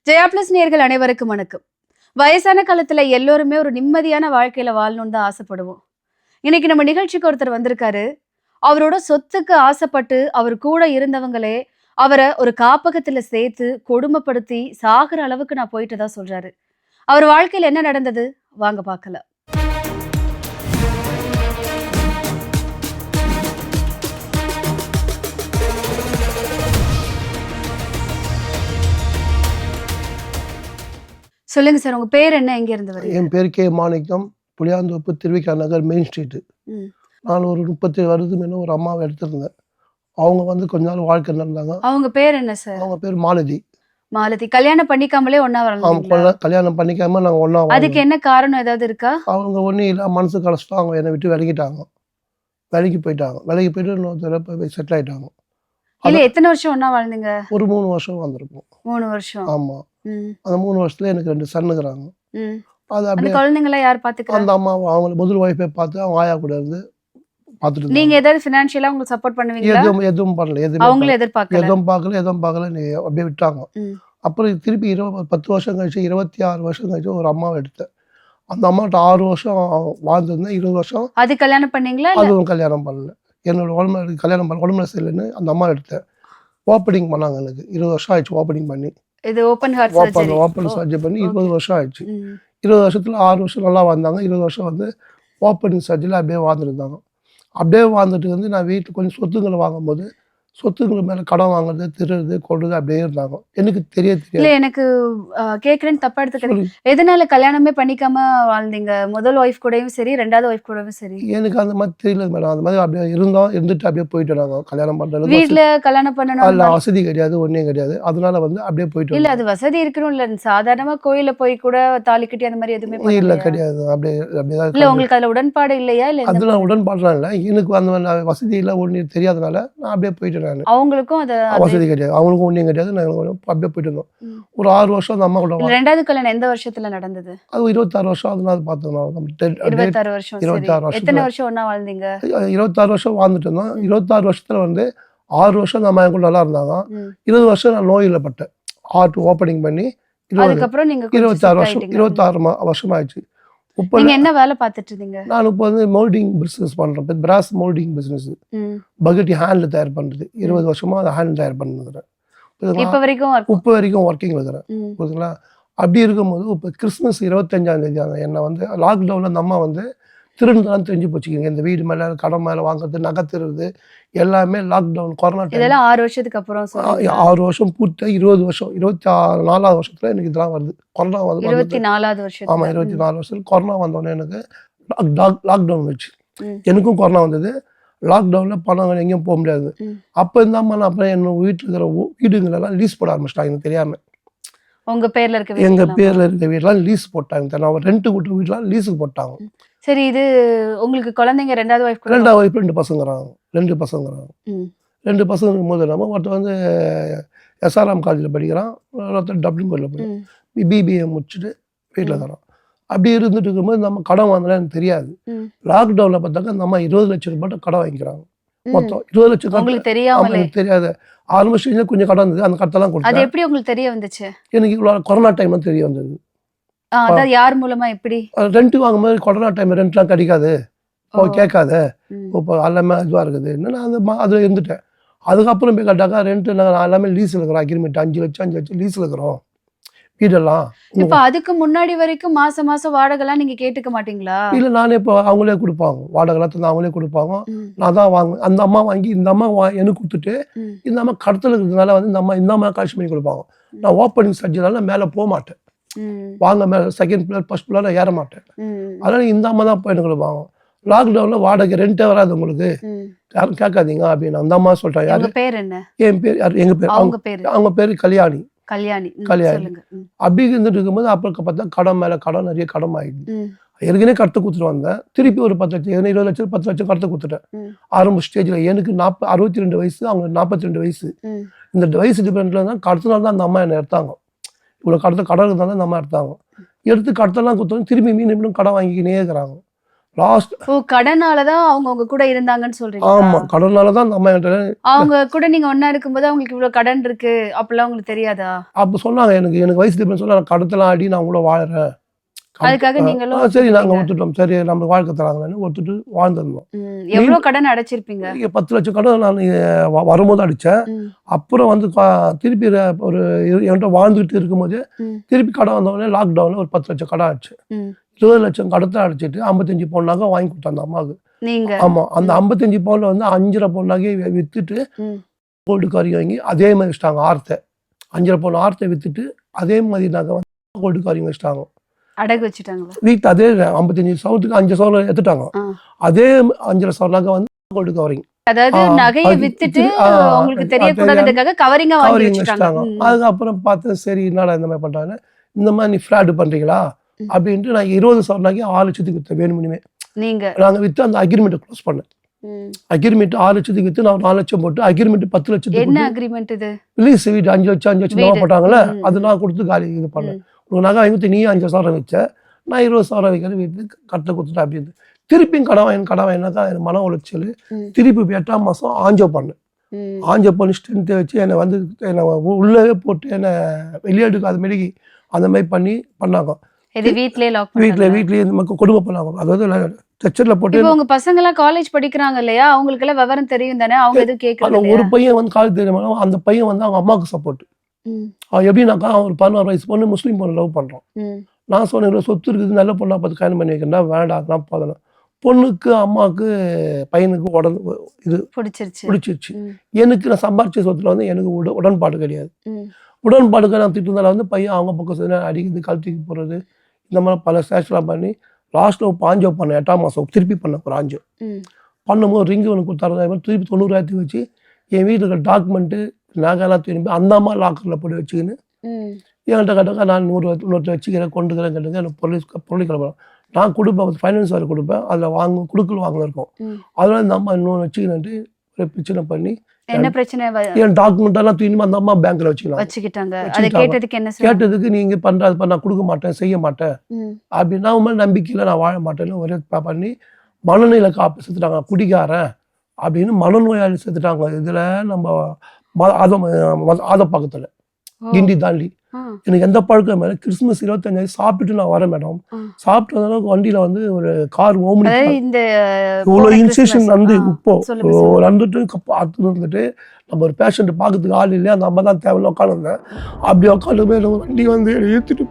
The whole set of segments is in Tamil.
ஜெயா பிளஸ் நேயர்கள் அனைவருக்கும் வணக்கம். வயசான காலத்துல எல்லோருமே ஒரு நிம்மதியான வாழ்க்கையில வாழணும்னு தான் ஆசைப்படுவோம். இன்னைக்கு நம்ம நிகழ்ச்சிக்கு ஒருத்தர் வந்திருக்காரு. அவரோட சொத்துக்கு ஆசைப்பட்டு அவர் கூட இருந்தவங்களே அவரை ஒரு காப்பகத்துல சேர்த்து கொடுமைப்படுத்தி சாகுற அளவுக்கு நான் போயிட்டதா சொல்றாரு. அவர் வாழ்க்கையில என்ன நடந்தது வாங்க பார்க்கலாம். சொல்லுங்க சார், உங்க பேர் என்ன, எங்க இருந்து வரீங்க? என் பேர் கே மாணிக்கம், புளியாந்தோப்பு, திருவிக்கா நகர், மெயின் ஸ்ட்ரீட்டு. ம். நான் ஒரு 37 வருடத்துக்கு முன்ன ஒரு அம்மாவை எடுத்திருந்தேன். அவங்க வந்து கொஞ்ச நாள் வாழ்க்கை நடந்தாங்க. அவங்க பேர் என்ன சார்? அவங்க பேர் மாலதி. மாலதி. கல்யாணம் பண்ணிக்காமலே ஒண்ணா வரலாம். கல்யாணம் பண்ணிக்காம நாங்க ஒண்ணா அதுக்கு என்ன காரணம் ஏதாவது இருக்கா? அவங்க ஒன்றும் இல்லை, மனசு கஷ்டம். அவங்க என்னை விட்டு விலகிட்டாங்க. வேலைக்கு போயிட்டாங்க. வேலைக்கு போயிட்டு இன்னொருத்தர போய் செட்டில் ஆயிட்டாங்க. இல்ல, எத்தனை வருஷம் ஒண்ணா வாழ்ந்தீங்க? ஒரு 3 வருஷம் வந்திருப்போம். 3 வருஷம். ஆமா. அந்த 3 வருஷத்துல எனக்கு 2 சன்னுக்குறாங்க. அது அந்த அப்படியே குழந்தைங்கள யார் பாத்துக்கிறாங்க? அந்த அம்மா அவங்க முதல் ஒய்ஃபை பார்த்து அவங்க ஆயா கூட இருந்து பார்த்துட்டு நீங்க ஏதாவது ஃபினான்ஷியலா உங்களுக்கு சப்போர்ட் பண்ணுவீங்களா? எதுவும் பண்ணல. அவங்களும் எதிர்பார்க்கல. எதுவும் பார்க்கல. நீ அப்படியே விட்டாங்க. அப்புறம் திருப்பி 10 வருஷம் கழிச்சு 26 வருஷம் கழிச்சு ஒரு அம்மாவை எடுத்தேன். அந்த அம்மாட்ட 6 வருஷம் வாழ்ந்துருந்தேன். 20 வருஷம் அது கல்யாணம் பண்ணீங்களா? அதுவும் கல்யாணம் பண்ணல. என்னோட உடம்பு கல்யாணம் பண்ண உடம்புல சரியில்லைன்னு அந்த அம்மா எடுத்தேன். ஓப்பனிங் பண்ணாங்க. எனக்கு 20 வருஷம் ஆயிடுச்சு ஓப்பனிங் பண்ணி. இது open heart surgery. Open surgery பண்ணி 20 வருஷம் ஆயிடுச்சு. 20 வருஷத்துல 6 வருஷம் நல்லா வாழ்ந்தாங்க. 20 வருஷம் வந்து ஓப்பனிங் சர்ஜரியில் அப்படியே வாழ்ந்துருந்தாங்க. அப்படியே வாழ்ந்துட்டு வந்து நான் வீட்டுக்கு கொஞ்சம் சொத்துக்களை வாங்கும்போது சொத்துக்கள் மேலே கடன் வாங்குறது, திருடுறது, கொள்றது அப்படியே இருந்தாங்க. எனக்கு தெரியாது. எனக்கு கேட்குறேன்னு தப்பா எடுத்துக்கிறேன். எதனால கல்யாணமே பண்ணிக்காம வாழ்ந்தீங்க? முதல் ஒய்ஃப் கூடயும் சரி, 2வது ஒய்ஃப் கூடயும் சரி? எனக்கு அந்த மாதிரி தெரியல மேடம். அந்த மாதிரி அப்படியே இருந்துட்டு அப்படியே போயிட்டு நாங்கள் கல்யாணம் பண்ணுறது. வீட்டில் கல்யாணம் பண்ணணும் அதில் வசதி கிடையாது, ஒன்றே கிடையாது. அதனால வந்து அப்படியே போயிட்டு இல்லை, அது வசதி இருக்கணும். இல்லை, சாதாரணமாக கோயிலில் போய் கூட தாலி கட்டி அந்த மாதிரி எதுவுமே இல்லை, கிடையாது. அப்படியே இல்லை, உங்களுக்கு அதில் உடன்பாடு இல்லையா? இல்லை, அதெல்லாம் உடன்பாடுலாம் இல்லை. எனக்கு அந்த வசதி இல்லை, ஒன்று தெரியாதனால நான் அப்படியே போயிட்டு அவங்களுக்கும் வசதி கிடையாது, அவங்களுக்கும் ஒன்றும் கிடையாது. நாங்கள் அப்படியே போயிட்டு இருந்தோம். ஒரு 6 வருஷம் அந்த அம்மா கூட. 2வது கல்யாணம் எந்த வருஷத்துல நடந்தது? அது 26 வருஷம். அதனால பார்த்தோம். 26 வருஷம். 26 வருஷம். எத்தனை வருஷம் ஒண்ணா வாழ்ந்தீங்க? 26 வருஷம் வாழ்ந்துட்டு இருந்தோம். 26 வருஷத்துல வந்து 6 வருஷம் அந்த அம்மா கூட நல்லா இருந்தாங்க. 20 வருஷம் நான் நோயில் பட்டேன். ஹார்ட் ஓப்பனிங் பண்ணி அதுக்கப்புறம் நீங்க 26 வருஷம் ஆயிடுச்சு. நீங்க என்ன வேலை பார்த்துட்டு இருந்தீங்க? நான் இப்போ வந்து மோல்டிங் பிசினஸ் பண்றேன். பிராஸ் மோல்டிங் பிசினஸ். பக்கெட்டி ஹேண்ட்ல தயார் பண்றது. 20 வருஷமா அந்த ஹேண்ட் தயார் பண்ணுறேன். இப்போ வரைக்கும் ஒர்க்கிங் இருக்கிறேன். புரியுதுங்களா? அப்படி இருக்கும்போது இப்போ கிறிஸ்மஸ் 25ஆம் தேதி என்னை வந்து லாக்டவுன்ல அந்த அம்மா வந்து திருடுதான் தெரிஞ்சு போச்சுக்கிங்க. இந்த வீடு மேலே கடன் மேலே வாங்குறது, நகை திருடுறது எல்லாமே லாக்டவுன் கொரோனா டைம். இதெல்லாம் 6 வருஷத்துக்கு அப்புறம். 6 வருஷம் பூர்த்தி 20 வருஷம் 24வது வருஷத்துல எனக்கு இதெல்லாம் வருது. கொரோனா வந்து 24வது வருஷம். ஆமா, 24 வருஷத்துல கொரோனா வந்தோடனே எனக்கு லாக்டவுன் வச்சு எனக்கும் கொரோனா வந்தது. லாக்டவுன்ல பணம் எங்கேயும் போக முடியாது. அப்போ இருந்தாம நான் அப்புறம் என்ன வீட்டில் இருக்கிற வீடுங்களெல்லாம் லீஸ் போட ஆரம்பிச்சிட்டாங்க. எனக்கு தெரியாம உங்க பேர்ல இருக்க எங்க பேர்ல இருக்க வீடெல்லாம் லீஸ் போட்டாங்க. நான் ரெண்ட் விட்டு வீட்டுலாம் லீஸுக்கு போட்டாங்க. சரி, இது உங்களுக்கு குழந்தைங்க 2வது ஒய்ஃப்? 2வது ஒய்ஃப் 2 பசங்கிறாங்க. 2 பசங்க இருக்கும்போது நம்ம ஒருத்தர் வந்து SRM காலேஜில் படிக்கிறான், ஒருத்தர் டப்ளிங் கோயிலில் படிக்கிறான். BBA முடிச்சுட்டு வீட்டில் தரோம். அப்படி இருந்துட்டு இருக்கும்போது நம்ம கடன் வாங்கலாம் எனக்கு தெரியாது. லாக்டவுனில் பார்த்தாக்க நம்ம 20 லட்சம் ரூபாய் கடன் வாங்கிக்கிறாங்க. மொத்தம் 20 லட்சம் உங்களுக்கு தெரியாது. ஆரம்ப ஸ்டேஜில் கொஞ்சம் கடன் இருந்தது. அந்த கடத்தெல்லாம் கொடுத்தேன். அது எப்படி உங்களுக்கு தெரிய வந்துச்சு? எனக்கு இவ்வளோ கொரோனா டைம்ல தெரிய வந்தது. அதாவது யார் மூலமா? எப்படி? ரெண்ட் வாங்கும்போது கொரோனா டைம் ரெண்ட்லாம் கிடைக்காது, கேட்காத, இப்போ எல்லாமே இதுவாக இருக்குது. நான் அதில் இருந்துட்டேன். அதுக்கப்புறம் போய் கேட்டாக்கா ரெண்ட்டு நாங்கள் எல்லாமே லீஸில் இருக்கிறோம். அக்ரிமெண்ட் 5 லட்சம் லீஸில் இருக்கிறோம் வீடெல்லாம். இப்போ அதுக்கு முன்னாடி வரைக்கும் மாசம் வாடகைலாம் நீங்க கேட்டுக்க மாட்டீங்களா? இல்லை, நானே இப்போ அவங்களே கொடுப்பாங்க. வாடகைலாம் தந்து அவங்களே கொடுப்பாங்க. நான் தான் வாங்குவேன். அந்த அம்மா வாங்கி இந்த அம்மா எனக்கு கொடுத்துட்டு இந்த அம்மா கடத்தல் இருக்கிறதுனால வந்து இந்த அம்மா காசு பண்ணி கொடுப்பாங்க. நான் ஓப்பனிங் சர்ஜரினால மேலே போக மாட்டேன். வாங்க மேலே செகண்ட் ஃப்ளோர் ஃபர்ஸ்ட் ஃப்ளோர் ஏற மாட்டேன். அதனால இந்த அம்மா தான் போயிட்டு கொடுப்பாங்க. லாக்டவுன்ல வாடகை ரெண்டே வராது உங்களுக்கு, யாரும் கேட்காதீங்க அப்படின்னு அந்த அம்மா சொல்லிட்டாங்க. யாரு பேர்? என்ன? என் பேர் எங்க பேர் அவங்க பேர் கல்யாணி. அப்படி இருந்துட்டு இருக்கும்போது அப்புறம் பார்த்தா கடன் மேல கடன், நிறைய கடன் ஆயிடுது. ஏற்கனவே கடத்த கொடுத்துட்டு வந்தேன். திருப்பி ஒரு 10 லட்சம் 20 லட்சம் 10 லட்சம் கடத்த கொடுத்துட்டேன். ஆரம்ப ஸ்டேஜ்ல எனக்கு 62 வயசு, அவங்க 42 வயசு. இந்த வயசு டிஃபரெண்ட்ல தான் கடத்தினால தான் அந்த அம்மா என்னை எடுத்தாங்க. இவ்வளோ கடன் இருந்தாலும் அந்த அம்மா எடுத்தாங்க. எடுத்து கடத்தெல்லாம் கொடுத்தோம். திரும்பி மீண்டும் கடன் வாங்கிக்கினே இருக்கிறாங்க. லாஸ்ட் ஓ, கடனாலதான் அவங்க உங்க கூட இருந்தாங்கன்னு சொல்றீங்க? ஆமா கடனால தான் அந்த அம்மா என்கிட்ட அவங்க கூட நீங்க ஒண்ணா இருக்கும்போது அவங்களுக்கு இவ்வளவு கடன் இருக்கு அப்படிலாம் உங்களுக்கு தெரியாதா? அப்போ சொன்னாங்க. எனக்கு வயசு டிஃபரன்ஸ் சொன்னா, நான் கடத்தலாம் ஆடி நான் கூட வாழறேன். அதுக்காக நீங்களும் சரி நாங்க ஒத்துக்கிட்டீங்க. ஒத்துட்டோம். சரி நம்ம வாழ்க்கை தராங்கன்னு ஒத்துட்டு வாழ்ந்துருந்தோம். எவ்வளவு கடன் அடைச்சிருப்பீங்க? 10 லட்சம் கடன் நான் வரும்போது அடிச்சேன். ம், அப்புறம் வந்து திருப்பி ஒரு என்கிட்ட வாழ்ந்துட்டு இருக்கும்போது ம், திருப்பி கடன் வந்தவொடனே லாக்டவுன்ல ஒரு 10 லட்சம் கடன் ஆச்சு. ம். 20 லட்சம் கடத்தை அடிச்சிட்டு 55 பவுன் நகை வாங்கி கொடுத்தேன் அந்த அம்மாவுக்கு. நீங்க? ஆமா. அந்த 55 பவுன்ல வந்து 5.5 பவுன் நகையை வித்துட்டு ம், கோல்டு காரி வாங்கி அதே மாதிரி வச்சுட்டாங்க ஆர்த்தை. 5.5 பவுன் ஆர்த்தை வித்துட்டு அதே மாதிரி நகை வந்து கோல்டு காரிங்க வச்சுட்டாங்க. அடகு வச்சுட்டாங்களா? வீட்டு அதே 55 சவரத்துக்கு 5 சவரம் எடுத்துட்டாங்க. ஆ. அதே 5.5 சவரம் நகை வந்து கோல்டு கவரிங். அதாவது நகையை வித்துட்டு உங்களுக்கு தெரியக்கூடாதுன்றதுக்காக கவரிங்கா வாங்கி கவரிங் வச்சுட்டாங்க. வச்சுட்டாங்க. அதுக்கப்புறம் பார்த்து சரி என்னடா இந்த மாதிரி பண்றாங்க. இந்த மாதிரி நீ ஃப்ராடு பண்றீங்களா அப்படின்ட்டு நான் 20 சவரம் நகை 6 லட்சத்துக்கு வித்தேன் வேணும்னுமே. நீங்க? நாங்க வித்து அந்த அக்ரிமெண்ட் க்ளோஸ் பண்ணேன். அக்ரிமெண்ட் 6 லட்சத்துக்கு வித்து நான் 4 லட்சம் போட்டு அக்ரிமெண்ட் 10 லட்சத்துக்கு என்ன அக்ரிமெண்ட் இது? ரிலீஸ் வீடு 5 லட்சம் 5 லட்சம் நகை போட்டாங்கல்ல, அது நான் கொடுத்து காலி இது பண்ணேன். உனக்கு நகை வாங்கி நீ 5 சவரம் வச்ச, நான் 20 சவரம் வைக்கிறேன் வீட்டுக்கு கட்டை கொடுத்துட்டேன் அப்படின்னு. திருப்பியும் கடன் வாங்கினாக்கா எனக்கு மன உளைச்சல். திருப்பி 8ஆம் மாசம் ஆஞ்சோ பண்ணேன். ஆஞ்சோ பண்ணி ஸ்ட்ரென்த்தை வச்சு என்னை வந்து என்னை உள்ளவே போட்டு என்னை வெளியெடுக்காத மாரி அந்த மாதிரி பண்ணாங்க. இது வீட்லயே லாக் பண்ணி வீட்லயே இந்த மாதிரி கொடுமை பண்ணாங்க. அதாவது ஸ்ட்ரெச்சர்ல போட்டு. இப்போ உங்க பசங்க எல்லாம் காலேஜ் படிக்கிறாங்க இல்லையா, அவங்களுக்கு எல்லாம் விவரம் தெரியும் தானே, அவங்க எதுவும் கேட்கல? ஒரு பையன் வந்து காலேஜ் தெரியுமா, அந்த பையன் வந்து அவங்க அம்மாவுக்கு சப்போர்ட். அவன் எப்படின்னாக்கா அவன் ஒரு 16 வயசு பொண்ணு முஸ்லீம் பொண்ணு லவ் பண்றான். நான் சொன்னேன் சொத்து இருக்குது நல்ல பொண்ணா பார்த்து கல்யாணம் பண்ணி வைக்கிறா, வேண்டாம் அதெல்லாம் போதலாம். பொண்ணுக்கு அம்மாவுக்கு பையனுக்கு இது பிடிச்சிருச்சு. எனக்கு நான் சம்பாரிச்ச சொத்துல வந்து எனக்கு உடன்பாடு கிடையாது. உடன்பாடுக்கு நான் திட்டு இருந்தாலும் வந்து பையன் அவங்க பக்கம் அடிக்கிறது கழுத்துக்கு போறது இந்த மாதிரி பல சேஷ்லாம் பண்ணி லாஸ்ட்ல பாஞ்சோ பண்ணேன். 8ஆம் மாசம் திருப்பி பண்ணேன் ஒரு ஆஞ்சோ. பண்ணும்போது ரிங்கு ஒன்று கொடுத்தாரு. திருப்பி 90,000 வச்சு என் வீட்டில் இருக்கிற டாக்குமெண்ட்டு நகைலாம் திரும்பி அந்த அம்மா லாக்கரில் போட்டு வச்சுக்கின்னு என்கிட்ட கேட்டாக்கா நான் 100 வச்சுக்கிறேன் கொண்டுக்கிறேன் கேட்டுங்க எனக்கு பொருளை கிளம்புறேன். நான் கொடுப்பேன் ஃபைனான்ஸ் வேறு கொடுப்பேன். அதில் கொடுக்கல் வாங்க இருக்கும். அதனால இந்த அம்மா இன்னொன்று வச்சுக்கிட்டு ஒரு பிரச்சனை பண்ணி என்ன பிரச்சனை? என் டாக்குமெண்ட் எல்லாம் தூக்கி அந்த அம்மா பேங்க்ல வச்சுக்கிட்டாங்க. கேட்டதுக்கு நீங்க பண்றது நான் கொடுக்க மாட்டேன் செய்ய மாட்டேன் அப்படின்னா உண்மை நம்பிக்கையில நான் வாழ மாட்டேன்னு ஒரே பண்ணி மனநோயில காப்பி செத்துட்டாங்க. குடிக்காரன் அப்படின்னு மனநோயாளி செத்துட்டாங்க. இதுல நம்ம ஆத பக்கத்துல கிண்டி தாண்டி எனக்கு எந்த பழக்கம் இல்லை. கிறிஸ்துமஸ் 25 சாப்பிட்டுட்டு நான் வரேன் மேடம். சாப்பிட்டு அளவுக்கு வண்டியில வந்து ஒரு கார் ஓமனி இவ்வளோ இன்செஷன் வந்து இப்போ வந்துட்டு வந்துட்டு நம்ம ஒரு பேஷண்ட் பார்க்கறதுக்கு ஆள் இல்லையா, அந்த அம்மா தான் தேவையில்ல உட்காந்துருந்தேன். அப்படி உட்காந்து போய் வண்டி வந்து இழுத்துட்டு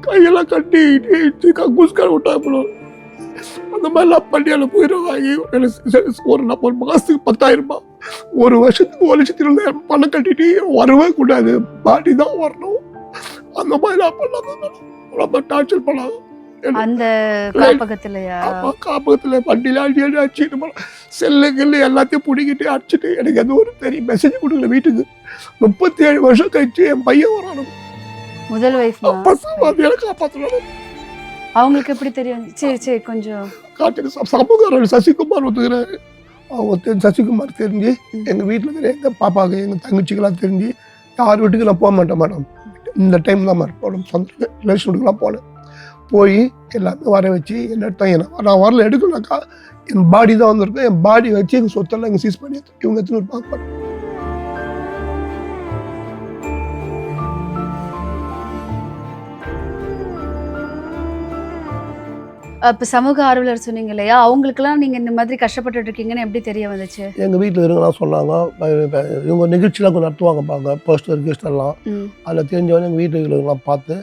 கையெல்லாம் கட்டி கக்கூஸ்கார் விட்டா அந்த மாதிரிலாம் பண்ணி அதில் போயிடுவாங்க. ஒரு மாதத்துக்கு 10,000 ரூபாய், ஒரு வருஷத்துக்கு 1,20,000 பணம் கட்டிட்டு வரவே கூடாது, பாட்டி தான் வரணும். அந்த மாதிரிலாம் பண்ணாங்க. ரொம்ப டார்ச்சர் பண்ணாங்க. அந்த காப்பகத்திலயா? காப்பகத்துல வண்டியில அடி அடிச்சு செல்லு கில்லு எல்லாத்தையும் பிடிக்கிட்டு அடிச்சுட்டு எனக்கு எந்த ஒரு பெரிய மெசேஜ் கொடுக்கல. வீட்டுக்கு 37 வருஷம் கழிச்சு என் பையன் வரானும். முதல் வைஃப் காப்பாற்றணும். அவங்களுக்கு எப்படி தெரியும்? சரி கொஞ்சம் சமூக சசிகுமார் ஒத்துக்கிறாரு. அவங்க சசிகுமார் தெரிஞ்சு எங்கள் வீட்டில் இருக்கிற எங்கள் பாப்பாவுக்கு எங்கள் தங்கச்சிக்கெல்லாம் தெரிஞ்சு யார் வீட்டுக்கு நான் போக மாட்டேன் மேடம். இந்த டைம் தான் மேடம் சொந்த ரிலேஷன் வீட்டுக்குலாம் போனேன். போய் எல்லாமே வர வச்சு என்ன எடுத்தாங்க. நான் வரல எடுக்கலாக்கா என் பாடி தான் வந்திருக்கேன். என் பாடி வச்சு எங்கள் சொத்தெல்லாம் எங்கள் சீஸ் பண்ணி இவங்க எடுத்துன்னு பார்க்க. இப்போ சமூக ஆர்வலர் சொன்னீங்க இல்லையா, அவங்களுக்குலாம் நீங்கள் இந்த மாதிரி கஷ்டப்பட்டு இருக்கீங்கன்னு எப்படி தெரிய வந்துச்சு? எங்கள் வீட்டில் இருக்கலாம் சொன்னாங்க. இவங்க நிகழ்ச்சியெலாம் கொஞ்சம் நடத்துவாங்க பாங்க போஸ்டர் கெஸ்டெல்லாம். அதில் தெரிஞ்சவங்க எங்கள் வீட்டுலாம் பார்த்து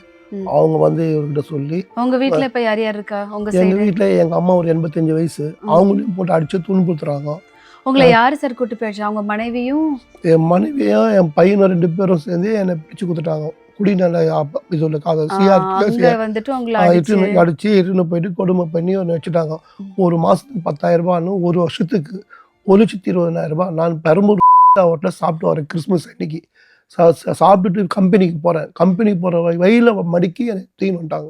அவங்க வந்து இவர்கிட்ட சொல்லி. உங்கள் வீட்டில் இப்போ யார் யார் இருக்கா? எங்கள் வீட்டில் எங்கள் அம்மா ஒரு 85 வயசு, அவங்களையும் போட்டு அடிச்சு துன்புறுத்துறாங்க. உங்களை யாரு சார் கூட்டு போயிடுச்சு? அவங்க மனைவியும் என் மனைவியும் என் பையனும் 2 பேரும் சேர்ந்து என்னை பிடிச்சு கொடுத்துட்டாங்க. குடிநல அடிச்சு இட்டுன்னு போயிட்டு கொடுமை பண்ணி ஒன்று வச்சுட்டாங்க. ஒரு மாதத்துக்கு 10,000 ரூபான்னு, ஒரு வருஷத்துக்கு 1,20,000 ரூபாய். நான் பெரம்பூர் ஹோட்டலில் சாப்பிட்டு வரேன் கிறிஸ்மஸ் அன்னைக்கு. சாப்பிட்டுட்டு கம்பெனிக்கு போகிறேன். கம்பெனிக்கு போகிற வழியில் மடிக்கி எனக்கு தூக்கின்னு வந்துட்டாங்க.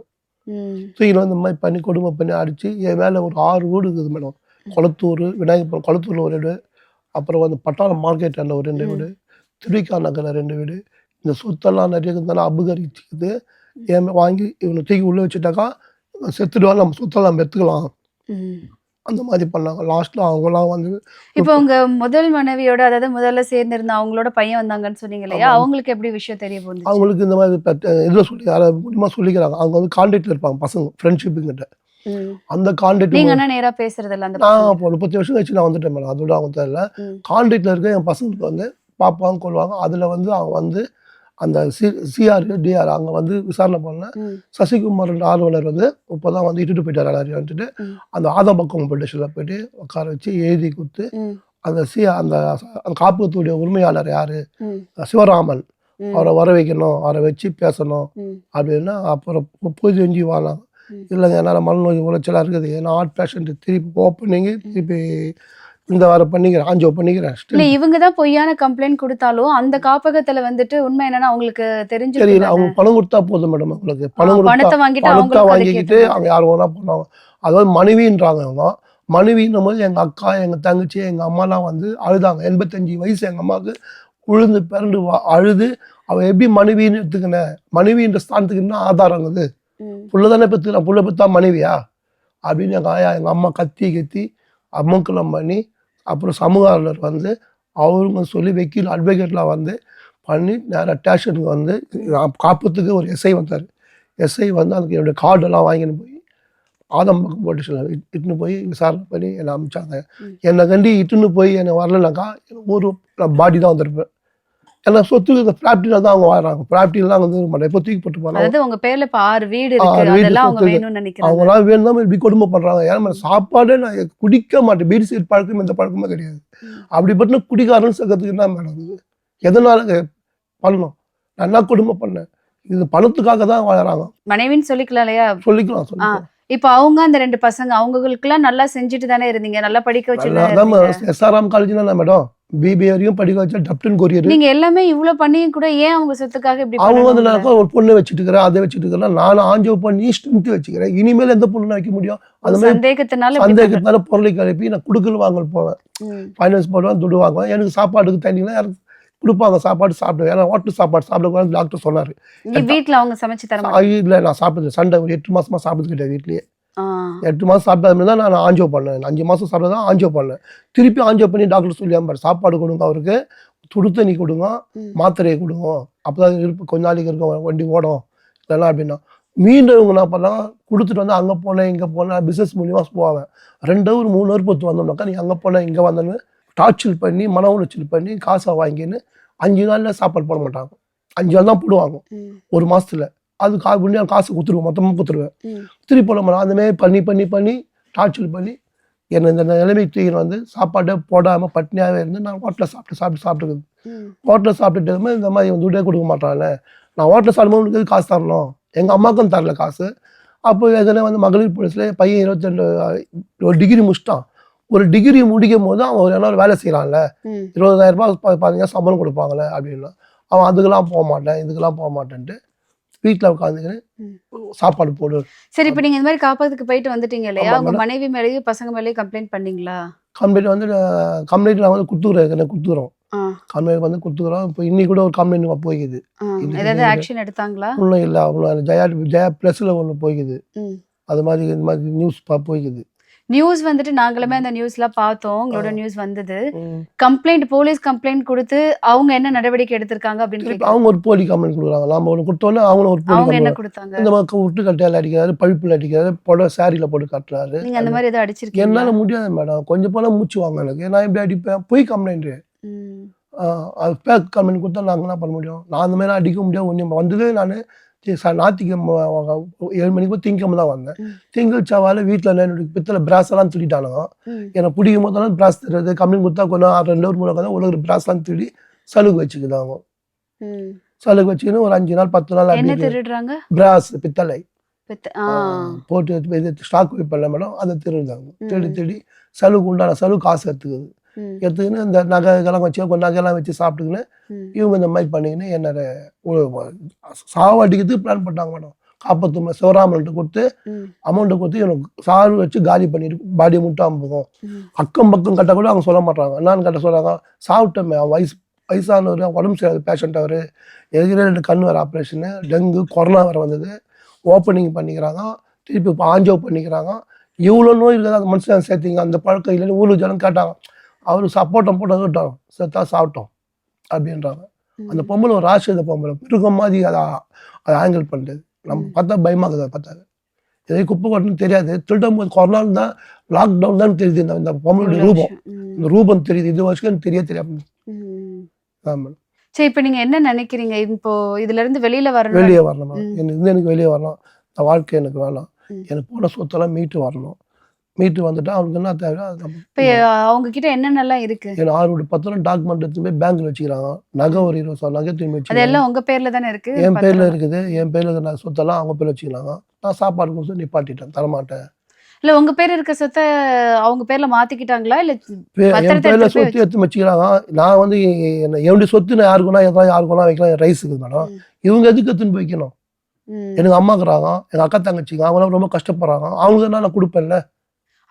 தூக்கின்னு வந்து இந்த மாதிரி பண்ணி கொடுமை பண்ணி அடிச்சு என் மேலே ஒரு 6 வீடு இருக்குது மேடம். கொளத்தூர் விநாயகபுரம் கொளத்தூரில் ஒரு வீடு, அப்புறம் வந்து பட்டாளம் மார்க்கெட் ஒரு 2 வீடு, திருவிக்கா நகரில் 2 வீடு. இந்த சொத்தெல்லாம் நிறைய இருந்தாலும் அபகரிச்சுக்குது. வாங்கி இவனை தூக்கி உள்ளே வச்சுட்டாக்கா செத்துடுவாங்க, நம்ம சுத்தம் நம்ம எடுத்துக்கலாம். அந்த மாதிரி பண்ணாங்க. லாஸ்ட்ல அவங்களாம் வந்து இப்போ உங்க முதல் மனைவியோட, அதாவது முதல்ல சேர்ந்திருந்த அவங்களோட பையன் வந்தாங்கன்னு சொன்னீங்க இல்லையா? ஆமா. அவங்களுக்கு எப்படி விஷயம் தெரிய வந்துச்சு? அவங்களுக்கு இந்த மாதிரி இதில் சொல்லி யாராவது மூலியமாக சொல்லிக்கிறாங்க. அவங்க வந்து கான்டாக்டில் இருப்பாங்க பசங்க, ஃப்ரெண்ட்ஷிப்புங்கிட்ட. அந்த கான்டாக்ட் நீங்க என்ன நேரா பேசுறது இல்ல அந்த நான் பசங்க? இப்போ 30 வருஷம் கழிச்சு நான் வந்துட்டேன் மேடம். அதோட அவங்க தெரியல. ம். கான்டாக்டில் இருக்க என் பசங்களுக்கு வந்து பார்ப்பாங்க, கொள்வாங்க. அதில் வந்து அவங்க வந்து அந்த சிஆர், டிஆர் அங்கே வந்து விசாரணை பண்ண ம். சசிகுமார் ஆர்வலர் வந்து இப்போ தான் வந்து இட்டுட்டு போயிட்டார் எல்லாரையும். ம். அந்த ஆதம்பக்கம் ஸ்டேஷனில் போயிட்டு உட்கார வச்சு எழுதி கொடுத்து ம். அந்த அந்த அந்த காப்பகத்துடைய உரிமையாளர் யாரு, ம். சிவராமன், ம். அவரை வர வைக்கணும், அவரை வச்சு பேசணும் ம். அப்படின்னா அப்புறம் போய் செஞ்சு வாழலாம். ம். இல்லைங்க என்னால் மனநோய் உளைச்சலாக இருக்குது, ஏன்னா ஹார்ட் பேஷண்ட், திருப்பி ஓப்பனிங்கு திருப்பி இந்த வாரம் பண்ணிக்கிறேன், ஆஞ்சோ பண்ணிக்கிறேன். இல்ல இவங்க தான் பொய்யான கம்ப்ளைண்ட் கொடுத்தாலும் அந்த காப்பகத்துல வந்துட்டு உண்மை என்னன்னா அவங்களுக்கு தெரியல, தெரிஞ்சிருக்கு. அவங்க பணம் கொடுத்தா போதும் மேடம். அவங்களுக்கு பணம் கொடுத்தா பணத்தை வாங்கிட்டு பணத்தை அவங்களுக்கு வாங்கிக்கிட்டு அவங்க யார் வேணா பண்ணுவாங்க. அதாவது மனைவின்றாங்க அவங்க. மனைவின்னும் போது எங்கள் அக்கா, எங்கள் தங்கச்சி, எங்கள் அம்மாலாம் வந்து அழுதாங்க. 85 வயசு எங்கள் அம்மாவுக்கு உழுந்து பிறண்டு அழுது அவள் எப்படி மனைவின்னு எடுத்துக்கினேன், மனைவின்ற ஸ்தானத்துக்கு என்ன ஆதாரம் அது, புள்ள தானே பெற்றுக்கலாம், புள்ள பெற்றா மனைவியா அப்படின்னு எங்கள் ஆயா எங்கள் அம்மா கத்தி அமங்கலம் பண்ணி, அப்புறம் சமூக ஆர்வலர் வந்து அவங்க சொல்லி வக்கீல் அட்வொகேட்லாம் வந்து பண்ணி நேராக ஸ்டேஷனுக்கு வந்து காப்பத்துக்கு ஒரு எஸ்ஐ வந்தார். எஸ்ஐ வந்து அதுக்கு என்னுடைய கார்டெல்லாம் வாங்கின்னு போய் ஆதம்பக்கம் போலீஸில் இட்டுன்னு போய் விசாரணை பண்ணி என்னை அனுப்பிச்சாங்க. என்னை கண்டி இட்டுன்னு போய் என்னை வரலனாக்கா ஒரு பாடி தான் வந்திருப்பேன். ஏன்னா சொத்துக்கு இந்த ப்ராப்பர்ட்டியில் தான் அவங்க வாழ்றாங்க. ப்ராப்பர்ட்டிலாம் வந்து எப்போ தூக்கி போட்டு போனாங்க. அதாவது உங்க பேர்ல இப்ப 6 வீடு இருக்கு, அதெல்லாம் அவங்க வேணும்னு நினைக்கிறாங்க. அவங்களாம் வேணும் இப்படி கொடுமை பண்ணுறாங்க. ஏன்னா சாப்பாடே நான் குடிக்க மாட்டேன், பீடி சீட் பழக்கம் எந்த பழக்கமே கிடையாது. அப்படிப்பட்ட குடிக்காரன்னு சேர்க்கறதுக்கு என்ன மேடம் இது, எதனால பண்ணணும், நான் என்ன கொடுமை பண்ணேன், இது பணத்துக்காக தான் வாழறாங்க. மனைவின்னு சொல்லிக்கலாம் இல்லையா? சொல்லிக்கலாம். இப்ப அவங்க அந்த 2 பசங்க அவங்களுக்குலாம் நல்லா செஞ்சுட்டு தானே இருந்தீங்க, நல்லா படிக்க வச்சு. எஸ்ஆர்எம் காலேஜ்னா மேடம் பிபி வரையும் படிக்க வச்சா டப்டன் கொரியர். நீங்க எல்லாமே இவ்வளவு பண்ணியும் கூட ஏன் அவங்க சொத்துக்காக இப்படி அவங்க வந்து நான் ஒரு பொண்ணை வச்சுட்டு இருக்கிறேன், அதை வச்சுட்டு இருக்கிறேன், நான் ஆஞ்சோ பண்ணி ஸ்ட்ரென்த் வச்சுக்கிறேன். இனிமேல் எந்த பொண்ணு வைக்க முடியும்? அந்த மாதிரி சந்தேகத்தினால பொருளை கிளப்பி நான் குடுக்கல் வாங்கல் போவேன், ஃபைனான்ஸ் போடுவேன், துடு வாங்குவேன். எனக்கு சாப்பாடுக்கு தண்ணிலாம் யாரும் கொடுப்பாங்க, சாப்பாடு சாப்பிடுவேன். ஏன்னா ஹோட்டல் சாப்பாடு சாப்பிடக்கூடாது டாக்டர் சொன்னாரு. வீட்டுல அவங்க சமைச்சு தர இல்லை, நான் சாப்பிடுறது சண்டை ஒரு 8 மாசமா சாப்பிட்டு கிட்டேன் வீட்லயே. 8 மாதம் சாப்பிட்டா தான் நான் ஆஞ்சோ பண்ணேன். 5 மாதம் சாப்பிட்டா தான் ஆஞ்சோ பண்ணேன். திருப்பி ஆஞ்சோ பண்ணி டாக்டர் சொல்லியாம்பார், சாப்பாடு கொடுங்க, அவருக்கு சுடு தண்ணி கொடுங்க, மாத்திரையை கொடுங்க, அப்போதான் இருப்பு கொஞ்ச நாளைக்கு இருக்கும், வண்டி ஓடும் இதெல்லாம் அப்படின்னா. மீண்டும் இவங்க என்ன பண்ணாங்க, கொடுத்துட்டு வந்து அங்கே போனேன் இங்கே போனேன், பிஸ்னஸ் மூலியமாக போவேன். 2 ஹவர் 3 ஹவர் பொறுத்து வந்தோம்னாக்கா நீ அங்கே போனேன் இங்கே வந்தேன்னு டார்ச்சல் பண்ணி மன உளைச்சல் பண்ணி காசை வாங்கின்னு 5 நாளில் சாப்பாடு போட மாட்டாங்க. 5 நாள் தான் போடுவாங்க ஒரு மாதத்துல. அது காசு கொடுத்துருவேன், மொத்தமாக கொடுத்துருவேன். திருப்பி போட மாட்டேன். அந்த மாதிரி பண்ணி டார்ச்சல் பண்ணி என்னை இந்த நிலைமைக்கு தூக்கின்னு வந்து சாப்பாடே போடாமல் பட்னியாகவே இருந்து நான் ஹோட்டலில் சாப்பிட்டுக்குது. ஹோட்டலில் சாப்பிட்டுட்டு இந்த மாதிரி துட்டே கொடுக்க மாட்டாங்கல்ல, நான் ஹோட்டலில் சாப்பிடும்போது காசு தரணும், எங்கள் அம்மாவுக்கும் தரல காசு. அப்போ எதனா வந்து மகளிர் போலீஸில் பையன் 22 ஒரு டிகிரி முடிச்சிட்டான். ஒரு டிகிரி முடிக்கும் போது அவன் என்ன வேலை செய்யலாம்ல, 20,000 ரூபாய் 15,000 சம்பளம் கொடுப்பாங்களே அப்படின்னா அவன் அதுக்கெல்லாம் போக மாட்டேன், இதுக்கெல்லாம் போக மாட்டேன்ட்டு வீட்டில் உட்காந்துக்கின்னு சாப்பாடு போடு. சரி, இப்போ நீங்க இந்த மாதிரி காப்பகத்துக்கு போயிட்டு வந்துட்டீங்க இல்லையா? உங்க மனைவி மேலேயும் பசங்க மேலேயும் கம்ப்ளைண்ட் பண்ணீங்களா? கம்ப்ளைண்ட் வந்து நான் வந்து கொடுத்துக்குறோம். கம்ப்ளைண்ட் வந்து கொடுத்துக்குறோம். இப்போ இன்னைக்கு கூட ஒரு கம்ப்ளைண்ட் போய்க்குது. ஏதாவது ஆக்ஷன் எடுத்தாங்களா? ஒன்றும் இல்லை, அவங்க ஜெயா ப்ளஸ்ல ஒன்று போய்க்குது. அது மாதிரி இந்த மாதிரி நியூஸ் போய்க்குது. நியூஸ் வந்துட்டு நாங்களுமே அந்த நியூஸ்லாம் பார்த்தோம், உங்களோட நியூஸ் வந்தது. கம்ப்ளைண்ட், போலீஸ் கம்ப்ளைண்ட் கொடுத்து அவங்க என்ன நடவடிக்கை எடுத்திருக்காங்க அப்படின்னு அவங்க ஒரு போலி கம்ப்ளைண்ட் கொடுக்குறாங்க. நாம ஒன்று கொடுத்தோன்னே அவங்களும் ஒரு போலி என்ன கொடுத்தாங்க? இந்த மாதிரி விட்டு கட்டையால் அடிக்கிறாரு, பழுப்பில் அடிக்கிறாரு, புடவை சாரியில் போட்டு கட்டுறாரு. நீங்க அந்த மாதிரி ஏதோ அடிச்சிருக்கீங்க? என்னால முடியாது மேடம், கொஞ்சம் போல மூச்சு வாங்க எனக்கு. நான் எப்படி அடிப்பேன்? போய் கம்ப்ளைண்ட் அது பேக் கம்ப்ளைண்ட் கொடுத்தா நாங்கள் என்ன பண்ண முடியும்? நான் அந்த மாதிரி அடிக்க முடியாது. ஒன்றும் வந்தது நான் ஞாயிற்றுக்கிழமை 7 மணிக்கு போய் திங்கக்கிழமை தான் வந்தேன். திங்கள் செவ்வாயில் வீட்டில் என்னுடைய பித்தளை பிராஸெல்லாம் திருடிட்டானுங்க. எனக்கு பிடிக்கும் போதெல்லாம் பிராஸ் தருது, கம்ப்ளைண்ட் கொடுத்தா கொஞ்சம் 2 ஹவர் 3 ஹவர் உலக பிராஸ்லாம் திருடி சலுகை வச்சுக்குதாங்க. சலுகை வச்சுக்கின்னு ஒரு 5 நாள் 10 நாள் என்ன திருடுறாங்க? பிராஸ் பித்தளை போட்டு ஸ்டாக் வைப்பல மேடம், அதை திருடுதாங்க. திருடி சலுகை உண்டான சலுகை காசு எடுத்துக்கின்னு இந்த நகைலாம் வச்சு கொஞ்சம் நகைலாம் வச்சு சாப்பிட்டுக்கின்னு இவங்க இந்த மாதிரி பண்ணிக்கின்னு என்னோட சாவடிக்கிறதுக்கு பிளான் பண்ணாங்க மேடம். காப்பத்து சிவராமன்ட்டு கொடுத்து அமௌண்ட்டை கொடுத்து இவனுக்கு சாறு வச்சு காலி பண்ணிட்டு பாடியை மட்டும் அம்புக்கும். அக்கம் பக்கம் கட்ட கூட அவங்க சொல்ல மாட்டாங்க. என்னன்னு கட்ட சொல்றாங்க, சாப்பிட்டோமே வயசு வயசானவர், உடம்பு சரியாத பேஷண்ட் அவர், எதிரே 2 கண் வேறு ஆப்ரேஷனு, டெங்கு, கொரோனா வேறு வந்தது, ஓப்பனிங் பண்ணிக்கிறாங்க, திருப்பி இப்போ ஆஞ்சோ பண்ணிக்கிறாங்க. இவ்வளோ நோய் இருக்குது, அந்த மனுஷன் சேர்த்திங்க, அந்த பழக்கம் இல்லைன்னு ஊருக்கு ஜனம் கேட்டாங்க. அவருக்கு சப்போர்ட்டை போட்டு விட்டோம், செத்தா சாப்பிட்டோம் அப்படின்றாங்க. அந்த பொம்பளை ஒரு ராட்சத பொம்பளை, மிருகம் மாதிரி அதை ஆங்கிள் பண்ணுறது. நம்ம பார்த்தா பயமாகுது. அதை பார்த்தாது எதை குப்பை கொட்டணும்னு தெரியாது. திருட்டும் போது கொரோனா தான், லாக்டவுன் தான் தெரியுது. இந்த பொம்பளுடைய ரூபம், இந்த ரூபம் தெரியுது. இது வருஷம் தெரியாம. ஆமாம். சரி, இப்போ நீங்க என்ன நினைக்கிறீங்க? இப்போ இதுல இருந்து வெளியில வரணும். வெளியே வரணும். எனக்கு வெளியே வரணும். இந்த வாழ்க்கை எனக்கு வேணாம். எனக்கு போன சொத்தெல்லாம் மீட்டு வரணும். மீட்டு வந்துட்டா அவனுக்கு என்ன தேவை? இப்போ அவங்க கிட்ட என்னென்னலாம் இருக்கு? ஏன்னா 6 பத்திரம் டாக்குமெண்ட் எடுத்து போய் பேங்க்ல வச்சுக்கிறாங்க. நகை ஒரு 20 நகை திரும்பி வச்சு, அதெல்லாம் உங்க பேர்ல தானே இருக்கு? என் பேர்ல இருக்குது. என் பேர்ல இருக்கிற சொத்தெல்லாம் அவங்க பேர்ல வச்சுக்கிறாங்க. நான் சாப்பாடு கொடுத்து நிப்பாட்டிட்டேன், தரமாட்டேன். இல்ல உங்க பேர் இருக்க சொத்தை அவங்க பேர்ல மாத்திக்கிட்டாங்களா இல்ல என் பேர்ல சொத்து எடுத்து வச்சுக்கிறாங்க. நான் வந்து என்னுடைய சொத்து நான் யாருக்குன்னா யாருக்குன்னா வைக்கலாம், ரைஸுக்கு மேடம். இவங்க எதுக்கு எடுத்துன்னு போய் வைக்கணும்? எனக்கு அம்மாக்குறாங்க, எங்க அக்கா தங்கச்சிங்க, அவங்களாம் ரொம்ப கஷ்டப்படுறாங்க. அவங்களுக்கு நான் கொடுப்பேன்ல.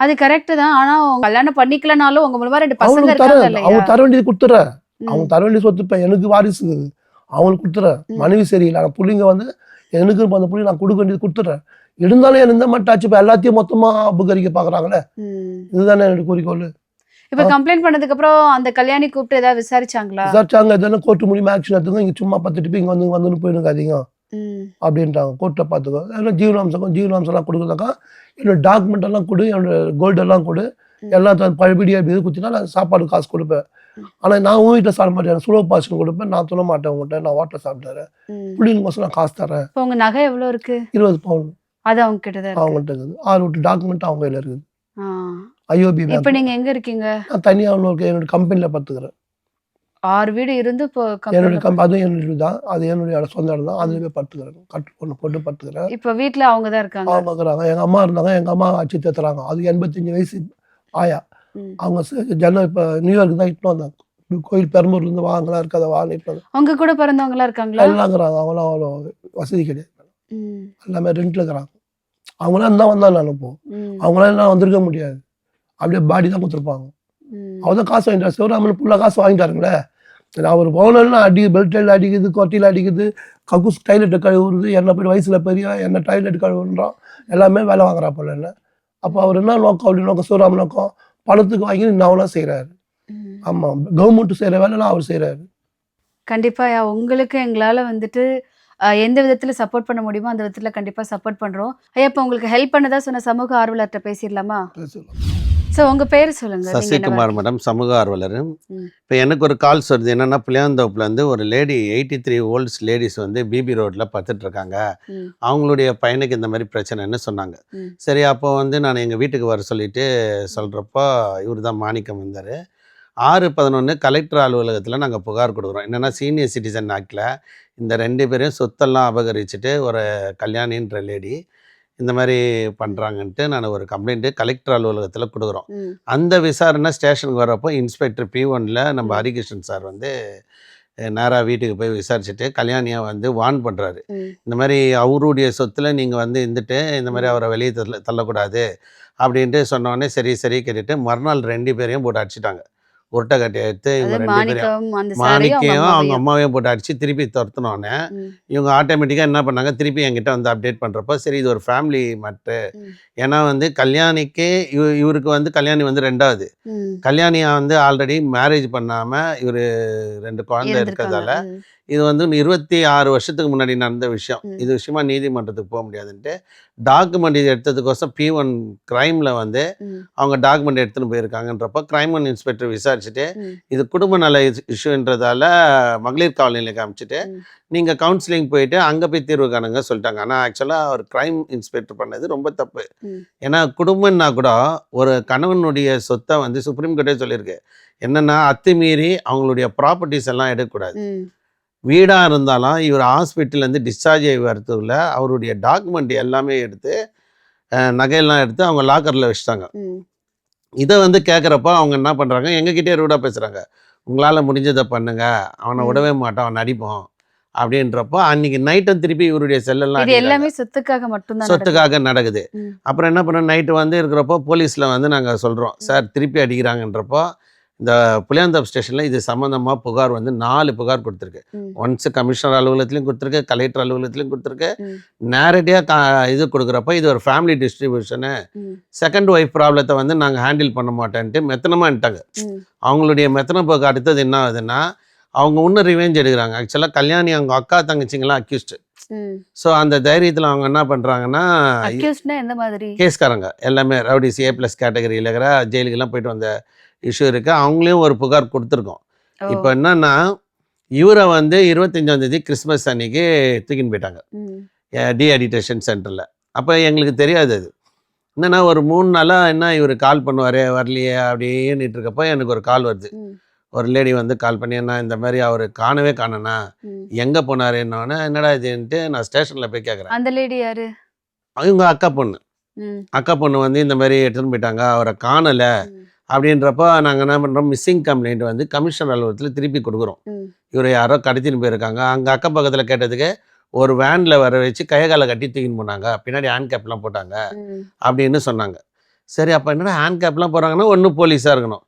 அது கரெக்ட் தான். ஆனா கல்யாணம் பண்ணிக்கலனாலும் உங்க மூலமா 2 பசங்க அவங்க இருக்காங்க. தர வேண்டியது கொடுத்துறேன். அவங்க தர வேண்டிய சொத்து இப்ப எனக்கு வாரிசு அவங்களுக்கு கொடுத்துறேன். மனைவி சரியில்லை, புள்ளிங்க வந்து எனக்கு அந்த புள்ளி நான் கொடுக்க வேண்டியது கொடுத்துறேன். இருந்தாலும் எந்த மட்டும் ஆச்சு, இப்ப எல்லாத்தையும் மொத்தமா அபகரிக்க பாக்குறாங்களே. இதுதானே என்னோட குறிக்கோள். இப்ப கம்ப்ளைண்ட் பண்ணதுக்கு அப்புறம் அந்த கல்யாணி கூப்பிட்டு ஏதாவது விசாரிச்சாங்களா? விசாரிச்சாங்க. இதெல்லாம் கோர்ட்டு மூலியமா ஆக்ஷன் எடுத்துங்க, இங்க சும்மா பார்த்துட்டு போய் இங்க வந்து போயிடுங்காதீங்க அப்படின்ட்டாங்க. கோர்ட்ல பார்த்துக்கோ, ஜீவனாம்சம் கொடுக்குறாக்கா, என்னோட டாக்குமெண்ட் எல்லாம் கொடு, என்னோட கோல்டு எல்லாம் கொடு, எல்லாத்தையும் பழபடியா இது குத்தினா நான் சாப்பாடு காசு கொடுப்பேன். ஆனா நான் உன் வீட்டில் சாப்பிட மாட்டேன், சுலோ பாஷன் கொடுப்பேன். நான் சொல்ல மாட்டேன் உங்கள்கிட்ட, நான் வாட்டில் சாப்பிட்டாரேன். புள்ளிங்க கோசம் நான் காசு தரேன். உங்க நகை எவ்வளவு இருக்கு? 20 பவுன். அது அவங்க கிட்ட அவங்கள்ட்ட இருக்குது. 6 டாக்குமெண்ட் அவங்க கையில இருக்குது. ஐஓபி. இப்ப நீங்க எங்க இருக்கீங்க? நான் தனியா என்னோட கம்பெனில பார்த்துக்கிறேன். 6 வீடு இருந்து என்னுடைய அதுவும் என்னுடைய தான், அது என்னுடைய சொந்த இடம் தான். அதுல போய் படுத்துக்கிறேன், கட்டு ஒன்று போட்டு படுத்துக்கிறேன். இப்ப வீட்டுல அவங்க தான் இருக்காங்க. அவங்க இருக்கிறாங்க. எங்க அம்மா இருந்தாங்க, எங்க அம்மா அச்சு தேத்துறாங்க. அது 85 வயசு ஆயா. அவங்க இப்ப நியூயார்க் தான் இட்டு வந்தாங்க. கோயில் பெரம்பூர்ல இருந்து வாங்கலாம் இருக்காத வாங்கிட்டு வந்தாங்க. அவங்க கூட பிறந்தவங்களா இருக்காங்களா? எல்லாம் இருக்கிறாங்க. அவங்களாம் அவ்வளோ வசதி கிடையாது, எல்லாமே ரெண்ட்ல இருக்கிறாங்க. அவங்களாம் இருந்தா வந்தா நான் இப்போ அவங்களாம் எல்லாம் வந்திருக்க முடியாது. அப்படியே பாடி தான் கொடுத்துருப்பாங்க. அவதான் காசு வாங்கிட்டாரு. சிவராமன் ஃபுல்லா காசு வாங்கிட்டாருங்களே. அவர் போனா பெல்ட் அடிக்குது, கொட்டியில் அடிக்குது, கக்கூஸ் டாய்லெட்டை கழுவுறது, என்ன போய் வயசுல பெரிய என்ன டாய்லெட் கழுவுன்றோம், எல்லாமே வேலை வாங்குறா போல என்ன. அப்போ அவர் என்ன நோக்கம் அப்படி நோக்கம்? சிவராமன் நோக்கம் பணத்துக்கு வாங்கி இன்னும் செய்யறாரு. ஆமா, கவர்மெண்ட் செய்யற வேலைலாம் அவர் செய்யறாரு. கண்டிப்பா உங்களுக்கு எங்களால வந்துட்டு எந்த விதத்துல சப்போர்ட் பண்ண முடியுமோ அந்த விதத்துல கண்டிப்பா சப்போர்ட் பண்றோம். ஐயா, இப்ப உங்களுக்கு ஹெல்ப் பண்ணதா சொன்ன சமூக ஆர்வலர்கிட்ட பேசிடலாமா? ஸோ உங்கள் பேர் சொல்லுங்கள். சசிகுமார் மேடம், சமூக ஆர்வலர். இப்போ எனக்கு ஒரு கால்ஸ் வருது. என்னென்னா, புளியாந்தோப்புலேருந்து ஒரு லேடி 83 ஓல்ட்ஸ் லேடிஸ் வந்து பிபி ரோட்டில் பத்துட்ருக்காங்க. அவங்களுடைய பையனுக்கு இந்த மாதிரி பிரச்சனைன்னு சொன்னாங்க. சரி, அப்போ வந்து நான் எங்கள் வீட்டுக்கு வர சொல்லிட்டு சொல்கிறப்போ இவர் தான் மாணிக்கம் வந்தார். 6/11 கலெக்டர் அலுவலகத்தில் நாங்கள் புகார் கொடுக்குறோம். என்னென்னா, சீனியர் சிட்டிசன் ஆக்டில் இந்த 2 பேரையும் சொத்தெல்லாம் அபகரிச்சுட்டு ஒரு கல்யாணின்ற லேடி இந்த மாதிரி பண்ணுறாங்கன்ட்டு நான் ஒரு கம்ப்ளைண்ட்டு கலெக்டர் அலுவலகத்தில் கொடுக்குறோம். அந்த விசாரணை ஸ்டேஷனுக்கு வரப்போ இன்ஸ்பெக்டர் P1ல் நம்ம ஹரிகிருஷ்ணன் சார் வந்து நேராக வீட்டுக்கு போய் விசாரிச்சுட்டு கல்யாணியை வந்து வார்ன் பண்ணுறாரு. இந்த மாதிரி அவருடைய சொத்தில் நீங்கள் வந்து இருந்துட்டு இந்த மாதிரி அவரை வெளியே தள்ளக்கூடாது அப்படின்ட்டு சொன்னோடனே சரி கேட்டுட்டு மறுநாள் 2 பேரையும் போட்டு அடிச்சிட்டாங்க. உருட்டை கட்டி எடுத்து இவங்க 2 பேரையும், மாணிக்கையும் அவங்க அம்மாவையும் போட்டு அடிச்சு திருப்பி துரத்துனோடனே இவங்க ஆட்டோமேட்டிக்காக என்ன பண்ணாங்க, திருப்பி என்கிட்ட வந்து அப்டேட் பண்ணுறப்போ சரி இது ஒரு ஃபேமிலி மேட்ரு. ஏன்னா வந்து கல்யாணிக்கு இவருக்கு வந்து கல்யாணி வந்து 2வது, கல்யாணியை வந்து ஆல்ரெடி மேரேஜ் பண்ணாமல் இவர் 2 குழந்தை இருக்கிறதால இது வந்து 26 வருஷத்துக்கு முன்னாடி நடந்த விஷயம். இது விஷயமா நீதிமன்றத்துக்கு போக முடியாதுன்ட்டு டாக்குமெண்ட் இது எடுத்ததுக்கோசம் P1 கிரைமில் வந்து அவங்க டாக்குமெண்ட் எடுத்துன்னு போயிருக்காங்கன்றப்போ கிரைம் ஒன் இன்ஸ்பெக்டர் விசாரிச்சுட்டு இது குடும்ப நல இஷ்யூன்றதால மகளிர் காவல்நிலையம் காமிச்சிட்டு நீங்கள் கவுன்சிலிங் போயிட்டு அங்கே போய் தீர்வு காணுங்க சொல்லிட்டாங்க. ஆனால் ஆக்சுவலாக ஒரு கிரைம் இன்ஸ்பெக்டர் பண்ணது ரொம்ப தப்பு. ஏன்னா குடும்பம்னா கூட ஒரு கணவனுடைய சொத்தை வந்து சுப்ரீம் கோர்ட்டே சொல்லியிருக்கு என்னென்னா, அத்துமீறி அவங்களுடைய ப்ராப்பர்ட்டிஸ் எல்லாம் எடுக்கக்கூடாது. வீடாக இருந்தாலும் இவர் ஹாஸ்பிட்டல்லேருந்து டிஸ்சார்ஜ் ஆகி வரதுக்குள்ள அவருடைய டாக்குமெண்ட் எல்லாமே எடுத்து நகையெல்லாம் எடுத்து அவங்க லாக்கரில் வச்சுட்டாங்க. இதை வந்து கேட்குறப்போ அவங்க என்ன பண்ணுறாங்க, எங்ககிட்டே ரூடாக பேசுகிறாங்க. உங்களால் முடிஞ்சதை பண்ணுங்க, அவனை விடவே மாட்டான், அவன் அடிப்போம் அப்படின்றப்போ அன்றைக்கி நைட்டும் திருப்பி இவருடைய செல்லெல்லாம் எல்லாமே சொத்துக்காக மட்டும்தான் சொத்துக்காக நடக்குது. அப்புறம் என்ன பண்ண, நைட்டு வந்து இருக்கிறப்போ போலீஸில் வந்து நாங்கள் சொல்கிறோம் சார் திருப்பி அடிக்கிறாங்கன்றப்போ இந்த புளியாந்தோப்பு ஸ்டேஷனில் இது சம்மந்தமாக புகார் வந்து 4 புகார் கொடுத்துருக்கு. ஒன்ஸ் கமிஷனர் அலுவலகத்துலையும் கொடுத்துருக்கு, கலெக்டர் அலுவலகத்துலையும் கொடுத்துருக்கு. நேரடியாக இது கொடுக்குறப்ப இது ஒரு ஃபேமிலி டிஸ்ட்ரிபியூஷனு, செகண்ட் ஒய்ஃப் ப்ராப்ளத்தை வந்து நாங்கள் ஹேண்டில் பண்ண மாட்டேன்ட்டு மெத்தனமான்ட்டாங்க. அவங்களுடைய மெத்தனப்போக்கு அடுத்தது என்ன ஆகுதுன்னா, அவங்க இன்னும் ரிவெஞ்ச் எடுக்கிறாங்க. ஆக்சுவலாக கல்யாணி அவங்க அக்கா தங்கச்சிங்களாம் அக்யூஸ்டு. ஸோ அந்த தைரியத்தில் அவங்க என்ன பண்ணுறாங்கன்னா, எந்த மாதிரி கேஸ்காரங்க எல்லாமே ரவுடிஸ் A+ கேட்டகரியில் இருக்கிற ஜெயிலுக்கெல்லாம் போயிட்டு வந்த இஷ்யூ இருக்குது. அவங்களையும் ஒரு புகார் கொடுத்துருக்கோம். இப்போ என்னன்னா, இவரை வந்து 25ஆம் தேதி கிறிஸ்மஸ் அன்னைக்கு தூக்கின்னு போயிட்டாங்க டீஅடிக்ஷன் சென்டரில். அப்போ எங்களுக்கு தெரியாது. அது என்னன்னா, ஒரு 3 நாளாக என்ன இவர் கால் பண்ணுவார் வரலையே அப்படின்னு இருக்கப்போ எனக்கு ஒரு கால் வருது. ஒரு லேடி வந்து கால் பண்ணி, என்ன இந்த மாதிரி அவர் காணவே காணனா, எங்கே போனார் என்னன்னா, என்னடா இதுன்ட்டு நான் ஸ்டேஷனில் போய் கேட்குறேன். அந்த லேடி யாரு? இவங்க அக்கா பொண்ணு வந்து இந்த மாதிரி எடுத்துன்னு போயிட்டாங்க, அவரை காணலை அப்படின்றப்போ நாங்கள் என்ன பண்ணுறோம், மிஸ்ஸிங் கம்ப்ளைண்ட் வந்து கமிஷனர் அலுவலகத்தில் திருப்பி கொடுக்குறோம். இவரை யாரோ கடத்தின்னு போயிருக்காங்க. அங்கே அக்கம் பக்கத்தில் கேட்டதுக்கு ஒரு வேனில் வர வச்சு கைகாலை கட்டி தூக்கின்னு போனாங்க, பின்னாடி ஹேண்ட் கேப்லாம் போட்டாங்க அப்படின்னு சொன்னாங்க. சரி, அப்போ என்னடா ஹேண்ட் கேப்லாம் போகிறாங்கன்னா ஒன்று போலீஸாக இருக்கணும்,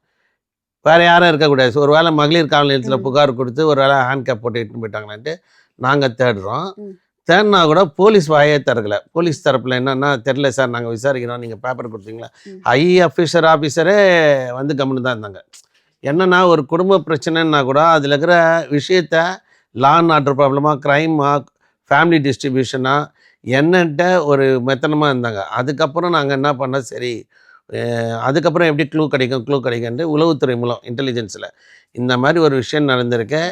வேறு யாரும் இருக்கக்கூடாது. ஒரு வேளை மகளிர் காவல் நிலையத்தில் புகார் கொடுத்து ஒரு வேளை ஹேண்ட் கேப் போட்டு இட்டுன்னு போயிட்டாங்களான்ட்டு நாங்கள் தேடுறோம். தேடினா கூட போலீஸ் வாயே திறக்கல. போலீஸ் தரப்பில் என்னன்னா, தெரில சார், நாங்கள் விசாரிக்கிறோம், நீங்கள் பேப்பர் கொடுத்தீங்களா. ஹை ஆஃபீஸரே வந்து கம்முன்னு தான் இருந்தாங்க. என்னென்னா, ஒரு குடும்ப பிரச்சனைன்னா கூட அதில் இருக்கிற விஷயத்த லா அண்ட் ஆர்டர் ப்ராப்ளமாக, க்ரைமாக, ஃபேமிலி டிஸ்ட்ரிபியூஷனாக என்னன்ட்ட ஒரு மெத்தனமாக இருந்தாங்க. அதுக்கப்புறம் நாங்கள் என்ன பண்ணோம், சரி அதுக்கப்புறம் எப்படி க்ளூ கிடைக்குன்ட்டு உளவுத்துறை மூலம் இன்டெலிஜென்ஸில் இந்த மாதிரி ஒரு விஷயம் நடந்திருக்கு,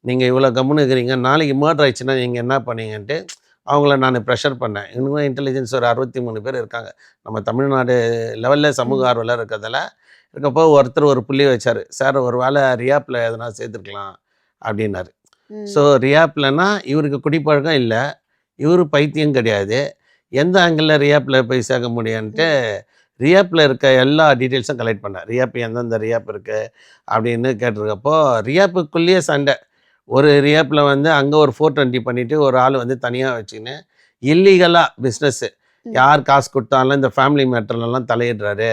நீங்கள் இவ்வளோ கம்முன்னு இருக்கிறீங்க, நாளைக்கு மர்டர் ஆயிடுச்சுன்னா நீங்கள் என்ன பண்ணீங்கன்ட்டு அவங்கள நான் ப்ரெஷர் பண்ணேன். இன்னும் இன்டெலிஜென்ஸ் ஒரு 63 பேர் இருக்காங்க நம்ம தமிழ்நாடு லெவலில், சமூக ஆர்வலர் இருக்கப்போ ஒருத்தர் ஒரு புள்ளி வச்சார். சார், ஒரு வேளை ரியாப்பில் எதனா சேர்த்துருக்கலாம் அப்படின்னாரு. ஸோ ரியாப்லன்னா இவருக்கு குடிப்பழக்கம் இல்லை, இவர் பைத்தியம் கிடையாது, எந்த ஆங்கிளில் ரியாப்பில் போய் சேர்க்க முடியும்ன்ட்டு ரியாப்பில் இருக்க எல்லா டீட்டெயில்ஸும் கலெக்ட் பண்ணேன். ரியாப் எந்தெந்த ரியாப் இருக்குது அப்படின்னு கேட்டிருக்கப்போ ரியாப்புக்குள்ளேயே சண்டை. ஒரு ரியாப்பில் வந்து அங்கே ஒரு 420 பண்ணிவிட்டு ஒரு ஆள் வந்து தனியாக வச்சுக்கின்னு இல்லீகலாக பிஸ்னஸ்ஸு, யார் காசு கொடுத்தாலும் இந்த ஃபேமிலி மேட்டர்லாம் தலையிடுறாரு,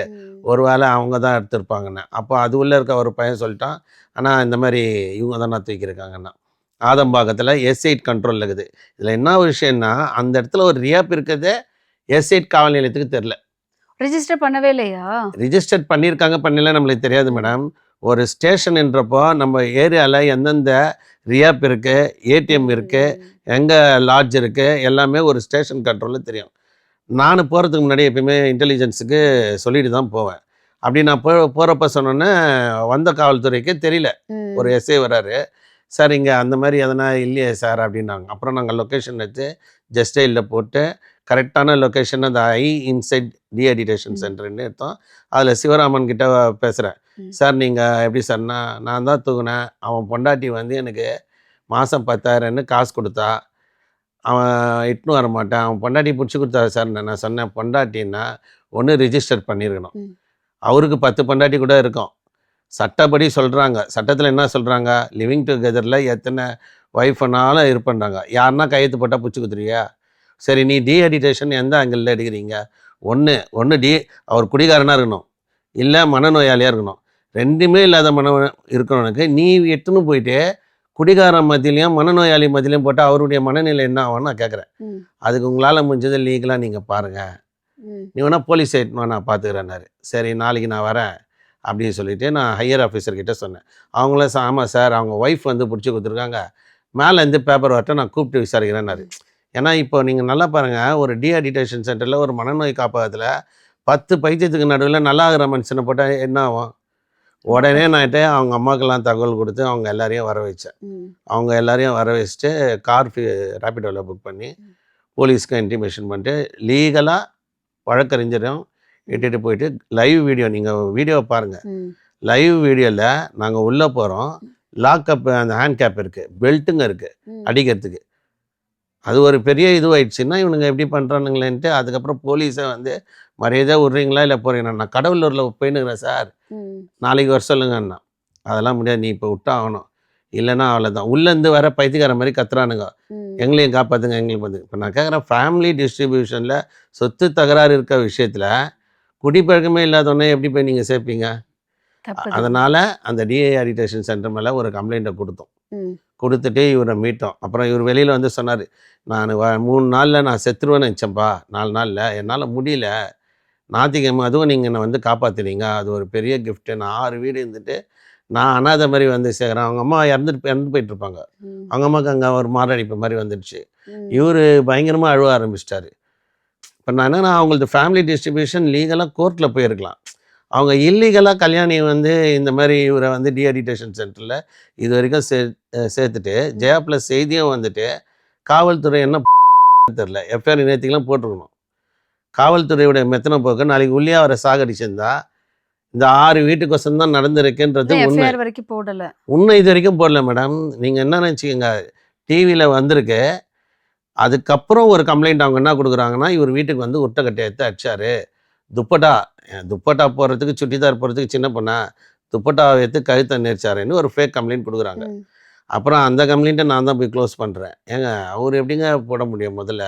ஒரு வேளை அவங்க தான் எடுத்திருப்பாங்கண்ணே. அப்போ அது உள்ளே இருக்க ஒரு பையன் சொல்லிட்டான், ஆனால் இந்த மாதிரி இவங்க தான் நான் தூக்கியிருக்காங்கண்ணா. ஆதம்பாக்கத்தில் S8 கண்ட்ரோல் இருக்குது. இதில் என்ன ஒரு விஷயம்னா, அந்த இடத்துல ஒரு ரியாப் இருக்கிறதே S8 காவல் நிலையத்துக்கு தெரில. ரெஜிஸ்டர் பண்ணவே இல்லையா? ரிஜிஸ்டர் பண்ணியிருக்காங்க பண்ணல நம்மளுக்கு தெரியாது மேடம். ஒரு ஸ்டேஷன்ன்றப்போ நம்ம ஏரியாவில் எந்தெந்த ரியாப் இருக்குது, ஏடிஎம் இருக்குது, எங்கே லாட்ஜ் இருக்குது, எல்லாமே ஒரு ஸ்டேஷன் கண்ட்ரோலில் தெரியும். நான் போகிறதுக்கு முன்னாடி எப்பயுமே இன்டெலிஜென்ஸுக்கு சொல்லிட்டு தான் போவேன். அப்படி நான் போகிறப்ப சொன்னோன்னே வந்த காவல்துறைக்கு தெரியல, ஒரு எஸ்ஐ வராரு, சார் இங்கே அந்த மாதிரி எதனா இல்லையே சார் அப்படின்னாங்க. அப்புறம் நாங்கள் லொக்கேஷன் எடுத்து ஜஸ்டைலில் போட்டு கரெக்டான லொக்கேஷன் அந்த இன்சைட் டீஅடிக்ஷன் சென்டர்னு எடுத்தோம். அதில் சிவராமன் கிட்ட பேசுகிறேன், சார் நீங்கள் எப்படி சார்னா, நான் தான் தூங்கினேன், அவன் பொண்டாட்டி வந்து எனக்கு மாதம் 10,000ன்னு காசு கொடுத்தா, அவன் இட்டுன்னு வர மாட்டேன், அவன் பொண்டாட்டி பிடிச்சி கொடுத்தா சார். நான் சொன்னேன், பொண்டாட்டின்னா ஒன்று ரிஜிஸ்டர் பண்ணியிருக்கணும், அவருக்கு 10 பொண்டாட்டி கூட இருக்கும், சட்டப்படி சொல்கிறாங்க. சட்டத்தில் என்ன சொல்கிறாங்க, லிவிங் டுகெதரில் எத்தனை ஒய்ஃப்னாலும் இருப்பேன்றாங்க. யாருன்னா கையெழுத்து போட்டால் பிடிச்சி கொடுத்துருவியா? சரி, நீ டீஅடிக்ஷன் எந்த ஆங்கிளில் எடுக்கிறீங்க? ஒன்று அவர் குடிகாரனாக இருக்கணும், இல்லை மனநோயாளியாக இருக்கணும். ரெண்டுமே இல்லாத இருக்கிறவனுக்கு நீ எடுத்துன்னு போயிட்டு குடிகாரன் மத்தியிலையும் மனநோயாளி மத்தியிலையும் போட்டால் அவருடைய மனநிலை என்ன ஆகும்னு நான் கேட்குறேன். அதுக்கு உங்களால் முடிஞ்சது லீகலாக நீங்கள் பாருங்கள், நீ வேணால் போலீஸ் ஆகிட்டுமா நான் பார்த்துக்கிறேன்னாரு. சரி, நாளைக்கு நான் வரேன் அப்படின்னு சொல்லிவிட்டு நான் ஹையர் ஆஃபீஸர்கிட்ட சொன்னேன். அவங்களும் ஆமாம் சார், அவங்க ஒய்ஃப் வந்து பிடிச்சி கொடுத்துருக்காங்க, மேலேருந்து பேப்பர் வரட்டும், நான் கூப்பிட்டு விசாரிக்கிறேன்னாரு. ஏன்னா இப்போ நீங்கள் நல்லா பாருங்கள், ஒரு டீஅடிக்ஷன் சென்டரில் ஒரு மனநோய் காப்பகத்தில் 10 பைத்தியத்துக்கு நடுவில் நல்லா ஆகிற மனுஷனை போட்டால் என்ன ஆகும்? உடனே நான்ட்டு அவங்க அம்மாக்கெல்லாம் தகவல் கொடுத்து அவங்க எல்லாரையும் வர வச்சேன். அவங்க எல்லாரையும் வர வச்சுட்டு கார் ரேபிடோவில் புக் பண்ணி போலீஸ்க்கு இன்டிமேஷன் பண்ணிட்டு லீகலாக வழக்கறிஞரும் இட்டுட்டு போயிட்டு லைவ் வீடியோ, நீங்கள் வீடியோவை பாருங்கள், லைவ் வீடியோவில் நாங்கள் உள்ளே போகிறோம், லாக்அப் அந்த ஹேண்ட் கேப் இருக்குது, பெல்ட்டுங்க இருக்குது அடிக்கிறதுக்கு. அது ஒரு பெரிய இதுவாயிடுச்சுன்னா இவனுங்க எப்படி பண்ணுறானுங்களேன்ட்டு அதுக்கப்புறம் போலீஸை வந்து மரியாதையாக விட்றீங்களா இல்லை போகிறீங்களா? நான் கடவுளூரில் போயின்னுக்கிறேன் சார், நாளைக்கு வர சொல்லுங்கண்ணா. அதெல்லாம் முடியாது, நீ இப்போ விட்டா ஆகணும், இல்லைன்னா அவ்வளோதான். உள்ளேருந்து வர பைத்தியக்கார மாதிரி கத்துறானுங்க, எங்களையும் காப்பாற்றுங்க எங்களுக்கு வந்து. இப்போ நான் கேட்குறேன், ஃபேமிலி டிஸ்ட்ரிபியூஷனில் சொத்து தகராறு இருக்க விஷயத்தில் குடிப்பழக்கமே இல்லாதவொடனே எப்படி போய் நீங்கள் சேர்ப்பீங்க? தப்பு தான். அதனால் அந்த டீஹைட்ரேஷன் சென்டர் மேலே ஒரு கம்ப்ளைண்ட்டை கொடுத்தோம். ம். கொடுத்துட்டு இவரை மீட்டோம். அப்புறம் இவர் வெளியில் வந்து சொன்னார், நான் 3 நாளில் நான் செத்துருவேன்னு நினச்சேன்ப்பா, 4 நாளில் என்னால் முடியல, ஞாயிற்றுக்கிழமை அதுவும் நீங்கள் என்னை வந்து காப்பாற்றினீங்க, அது ஒரு பெரிய கிஃப்ட்டு. நான் 6 வீடு இருந்துட்டு நான் அனாதை மாதிரி வந்து சேர்க்குறேன். அவங்க அம்மா இறந்து போயிட்டுருப்பாங்க. ம். அவங்க அம்மாவுக்கு அங்கே ஒரு மாரடைப்பு மாதிரி வந்துடுச்சு. ம். இவர் பயங்கரமாக அழுவ ஆரம்பிச்சிட்டாரு. இப்போ நான் என்னன்னா, அவங்களது ஃபேமிலி டிஸ்ட்ரிபியூஷன் லீகலாக கோர்ட்டில் போயிருக்கலாம். அவங்க இல்லீகலாக கல்யாணி வந்து இந்த மாதிரி இவரை வந்து டீஹைட்ரேஷன் சென்டரில் இது வரைக்கும் சேர்த்துட்டு ஜெயா ப்ளஸ் செய்தியும் வந்துட்டு காவல்துறை என்ன தெரில எஃப்ஐஆர் நேற்றுக்கெல்லாம் போட்டிருக்கணும். காவல்துறையோட மெத்தனை போக்க நாளைக்கு உள்ளே அவரை சாகடிச்சிருந்தா இந்த 6 வீட்டுக்கோசம் தான் நடந்திருக்குன்றது உண்மை. எஃப்ஐஆர் வரைக்கும் போடல. உண்மை இது வரைக்கும் போடல மேடம். நீங்கள் என்ன நினச்சிக்கோங்க, டிவியில் வந்திருக்கு, அதுக்கப்புறம் ஒரு கம்ப்ளைண்ட் அவங்க என்ன கொடுக்குறாங்கன்னா, இவர் வீட்டுக்கு வந்து உருட்டைக்கட்டை எடுத்து அடிச்சாரு, துப்பட்டா போடுறதுக்கு சுட்டிதார் போடுறதுக்கு சின்ன பொண்ணா துப்பட்டாவை எடுத்து கழுத்தை நெரிச்சாருன்னு ஒரு ஃபேக் கம்ப்ளைண்ட் கொடுக்குறாங்க. ம். அப்புறம் அந்த கம்ப்ளைண்ட்டை நான் தான் போய் க்ளோஸ் பண்ணுறேன். ஏங்க அவர் எப்படிங்க போட முடியும்? முதல்ல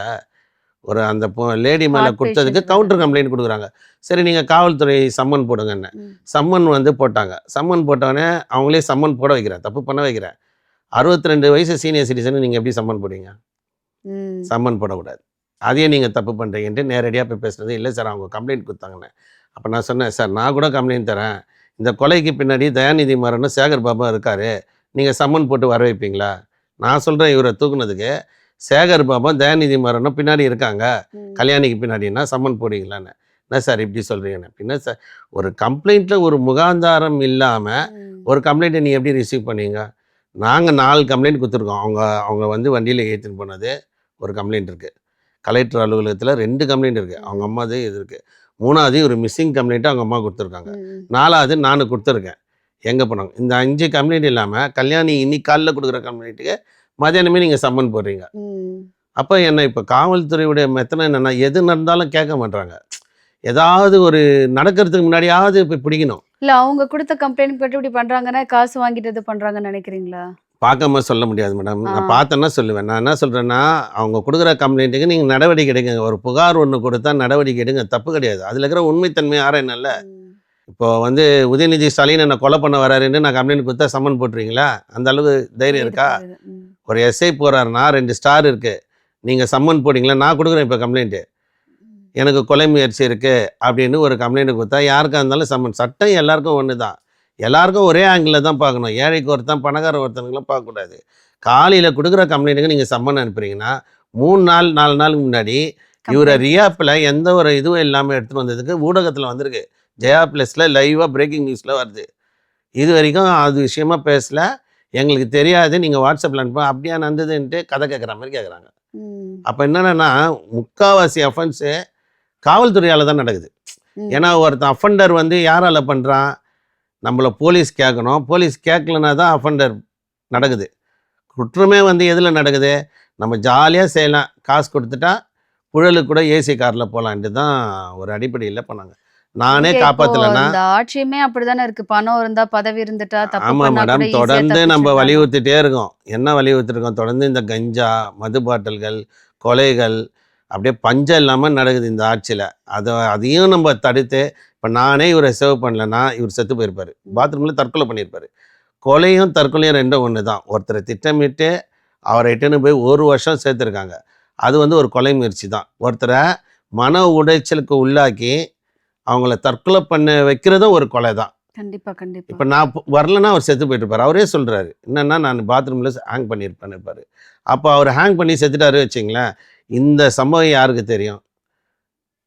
ஒரு அந்த லேடி மேலே Heart கொடுத்ததுக்கு patient கவுண்டர் கம்ப்ளைண்ட் கொடுக்குறாங்க. சரி நீங்கள் காவல்துறை சம்மன் போடுங்கன்னு ம். சம்மன் வந்து போட்டாங்க. சம்மன் போட்டோடனே அவங்களே சம்மன் போட வைக்கிறேன், தப்பு பண்ண வைக்கிறேன். 62 வயசு சீனியர் சிட்டிசன் நீங்கள் எப்படி சம்மன் போடுவீங்க? ம். சம்மன் போடக்கூடாது. அதையே நீங்கள் தப்பு பண்ணுறீங்கன்ட்டு நேரடியாக போய் பேசுனது. இல்லை சார் அவங்க கம்ப்ளைண்ட் கொடுத்தாங்கன்னு. அப்போ நான் சொன்னேன், சார் நான் கூட கம்ப்ளைண்ட் தரேன், இந்த கொலைக்கு பின்னாடி தயாநிதி மாறனும் சேகர் பாபா இருக்கார், நீங்கள் சம்மன் போட்டு வர வைப்பீங்களா? நான் சொல்கிறேன், இவரை தூக்குனதுக்கு சேகர் பாபா தயாநிதி மாறனும் பின்னாடி இருக்காங்க, ம். கல்யாணிக்கு பின்னாடின்னா சம்மன் போடுவீங்களான்னு. என்ன சார் இப்படி சொல்கிறீங்கன்னு. பின்ன சார் ஒரு கம்ப்ளைண்ட்டில் ஒரு முகாந்தாரம் இல்லாமல் ம். ஒரு கம்ப்ளைண்ட்டை நீ எப்படி ரிசீவ் பண்ணீங்க? நாங்கள் 4 கம்ப்ளைண்ட் கொடுத்துருக்கோம். அவங்க வந்து வண்டியில் ஏற்றின்னு போனது ஒரு கம்ப்ளைண்ட் இருக்குது. கலெக்டர் அலுவலகத்தில் 2 கம்ப்ளைண்ட் இருக்குது. அவங்க அம்மாது இது இருக்குது. 3வது ஒரு மிஸ்ஸிங் கம்ப்ளைண்ட்டு அவங்க அம்மா கொடுத்துருக்காங்க. ம். 4வது நான் கொடுத்துருக்கேன். எங்கே போனாங்க? இந்த 5 கம்ப்ளைண்ட் இல்லாமல் கல்யாணி இன்னைக்கு காலைல கொடுக்குற கம்ப்ளைண்ட்டுக்கு மதியானமே நீங்கள் சம்மன் போடுறீங்க. ம். அப்போ என்ன இப்போ காவல்துறையுடைய மெத்தனை என்னென்னா, எது நடந்தாலும் கேட்க மாட்டாங்க. ஏதாவது ஒரு நடக்கிறதுக்கு முன்னாடியாவது இப்போ பிடிக்கணும். இல்ல அவங்க கொடுத்த கம்ப்ளைண்ட் பற்றி இப்படி பண்றாங்கன்னா காசு வாங்கிட்டு இது பண்றாங்கன்னு நினைக்கிறீங்களா? பார்க்காம சொல்ல முடியாது மேடம். ஆ. நான் பார்த்தேன்னா சொல்லுவேன். நான் என்ன சொல்கிறேன்னா, அவங்க கொடுக்குற கம்ப்ளைண்ட்டுக்கு நீங்கள் நடவடிக்கை எடுங்க. ஒரு புகார் ஒன்று கொடுத்தா நடவடிக்கை எடுங்க, தப்பு கிடையாது. அதில் இருக்கிற உண்மைத்தன்மை ஆராயணும்ல. ம். இப்போ வந்து உதயநிதி ஸ்டாலின் என்னை கொலை பண்ண வராருன்னு நான் கம்ப்ளைண்ட் கொடுத்தா சம்மன் போட்டுருவீங்களா? அந்த அளவு தைரியம் இருக்கா? புரியுது. ம். ஒரு எஸ்ஐ போகிறாருன்னா 2 ஸ்டார் இருக்குது, நீங்கள் சம்மன் போட்டிங்களா? நான் கொடுக்குறேன் இப்போ கம்ப்ளைண்ட்டு, எனக்கு கொலை முயற்சி இருக்குது அப்படின்னு ஒரு கம்ப்ளைண்ட் கொடுத்தா யாருக்காக இருந்தாலும் சம்மன். சட்டம் எல்லாருக்கும் ஒன்று தான். எல்லாருக்கும் ஒரே ஆங்கிளில் தான் பார்க்கணும். ஏழைக்கு ஒருத்தன் பணக்கார ஒருத்தனுங்களும் பார்க்கக்கூடாது. காலையில் கொடுக்குற கம்ப்ளைண்ட்டுக்கு நீங்கள் சம்மன் அனுப்புறீங்கன்னா 3 நாள் 4 நாளுக்கு முன்னாடி இவரை Complaint. ரியாப்பில் எந்த ஒரு இதுவும் இல்லாமல் எடுத்துகிட்டு வந்ததுக்கு ஊடகத்தில் வந்திருக்கு. ஜெயா ப்ளஸில் லைவாக பிரேக்கிங் நியூஸில் வருது. இது வரைக்கும் அது விஷயமா பேசல, எங்களுக்கு தெரியாது, நீங்கள் வாட்ஸ்அப்பில் அனுப்ப அப்படியா நடந்ததுன்ட்டு கதை கேட்குற மாதிரி கேட்குறாங்க. ம். அப்போ என்னென்னா, முக்கால்வாசி அஃபென்ஸு காவல்துறையால் தான் நடக்குது. ம். ஏன்னா ஒருத்தன் அஃபெண்டர் வந்து யாரால் பண்ணுறான்? நம்மளை போலீஸ் கேட்கணும். போலீஸ் கேட்கலனா தான் அஃபெண்டர் நடக்குது. குற்றமே வந்து எதில் நடக்குது? நம்ம ஜாலியாக செய்யலாம், காசு கொடுத்துட்டா புழலுக்கு கூட ஏசி காரில் போகலான்ட்டு தான் ஒரு அடிப்படையில் பண்ணாங்க. நானே இங்க இப்போ காப்பாற்றலைன்னா. இந்த ஆட்சியுமே அப்படிதானே இருக்கு. பணம் இருந்தா பதவி இருந்துட்டா தப்பு ஆமாம் பண்ணா மேடம், கூட ஈஸியா தொடர்ந்து நம்ம தப்பிச்சிடலாம். வலியுறுத்திட்டே இருக்கோம். என்ன வலியுறுத்திருக்கோம்? தொடர்ந்து இந்த கஞ்சா, மது பாட்டில்கள், கொலைகள் அப்படியே பஞ்சம் இல்லாமல் நடக்குது இந்த ஆட்சியில். அதையும் நம்ம தடுத்து, இப்போ நானே இவரை சேவ் பண்ணலைன்னா இவர் செத்து போயிருப்பார், பாத்ரூமில் தற்கொலை பண்ணியிருப்பார். கொலையும் தற்கொலையும் ரெண்டும் ஒன்று தான். ஒருத்தரை திட்டமிட்டு அவரை இட்டுன்னு போய் 1 வருஷம் சேர்த்துருக்காங்க. அது வந்து ஒரு கொலை முயற்சி தான். ஒருத்தரை மன உடைச்சலுக்கு உள்ளாக்கி அவங்கள தற்கொலை பண்ண வைக்கிறதும் ஒரு கொலை தான். கண்டிப்பா கண்டிப்பா. இப்போ நான் வரலன்னா அவர் செத்து போயிட்டுருப்பார். அவரே சொல்கிறாரு, என்னென்னா நான் பாத்ரூமில் ஹேங் பண்ணியிருப்பேன்னு இருப்பார். அப்போ அவர் ஹேங் பண்ணி செத்துட்டாரு வச்சிங்களேன், இந்த சம்பவம் யாருக்கு தெரியும்?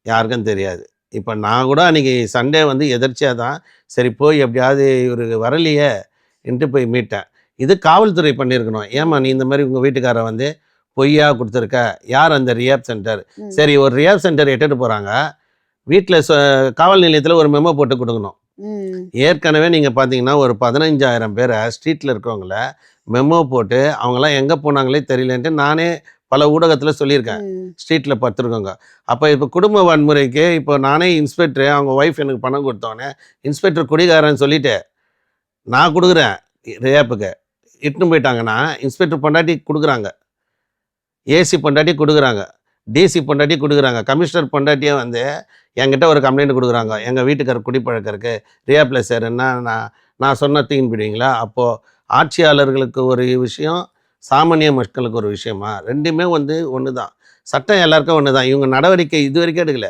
யாருக்கும் தெரியாது. இப்போ நான் கூட அன்றைக்கி சண்டே வந்து எதர்ச்சியாக தான் சரி போய் எப்படியாவது இவர் வரலையே என்று போய் மீட்டேன். இது காவல்துறை பண்ணியிருக்கணும். ஏம்மா நீ இந்த மாதிரி உங்கள் வீட்டுக்காரை வந்து பொய்யா கொடுத்துருக்க? யார் அந்த ரியாப் சென்டர்? ம். சரி, ஒரு ரியாப் சென்டர் எட்டுட்டு போகிறாங்க, வீட்டில் காவல் நிலையத்தில் ஒரு மெமோ போட்டு கொடுக்கணும். ம். ஏற்கனவே நீங்கள் பார்த்தீங்கன்னா ஒரு 15,000 பேரை ஸ்ட்ரீட்டில் இருக்கிறவங்கள மெமோ போட்டு அவங்களாம் எங்கே போனாங்களே தெரியலன்ட்டு நானே பல ஊடகத்தில் சொல்லியிருக்கேன். ம். ஸ்ட்ரீட்டில் படுத்துருக்கோங்க. அப்போ இப்போ குடும்ப வன்முறைக்கு இப்போ நானே இன்ஸ்பெக்டரு, அவங்க ஒய்ஃப் எனக்கு பணம் கொடுத்தோன்னே இன்ஸ்பெக்டர் குடிகாரன்னு சொல்லிட்டு நான் கொடுக்குறேன் ரேப்புக்கு, இட்டுன்னு போயிட்டாங்கன்னா இன்ஸ்பெக்டர் பொண்டாட்டி கொடுக்குறாங்க, ஏசி பொண்டாட்டி கொடுக்குறாங்க. டிசி பொண்டாட்டி கொடுக்குறாங்க. கமிஷனர் பொண்டாட்டியே வந்து என்கிட்ட ஒரு கம்ப்ளைண்ட் கொடுக்குறாங்க. எங்கள் வீட்டுக்காரர் குடிப்பழக்கம் இருக்குது, ரியாப்ல சேருன்னா நான் சொன்ன தூக்கின்னு போயிடுவீங்களா? அப்போது ஆட்சியாளர்களுக்கு ஒரு விஷயம், சாமானிய மக்களுக்கு ஒரு விஷயமா? ரெண்டுமே வந்து ஒன்று தான். சட்டம் எல்லாருக்கும் ஒன்று தான். இவங்க நடவடிக்கை இது வரைக்கும் எடுக்கல.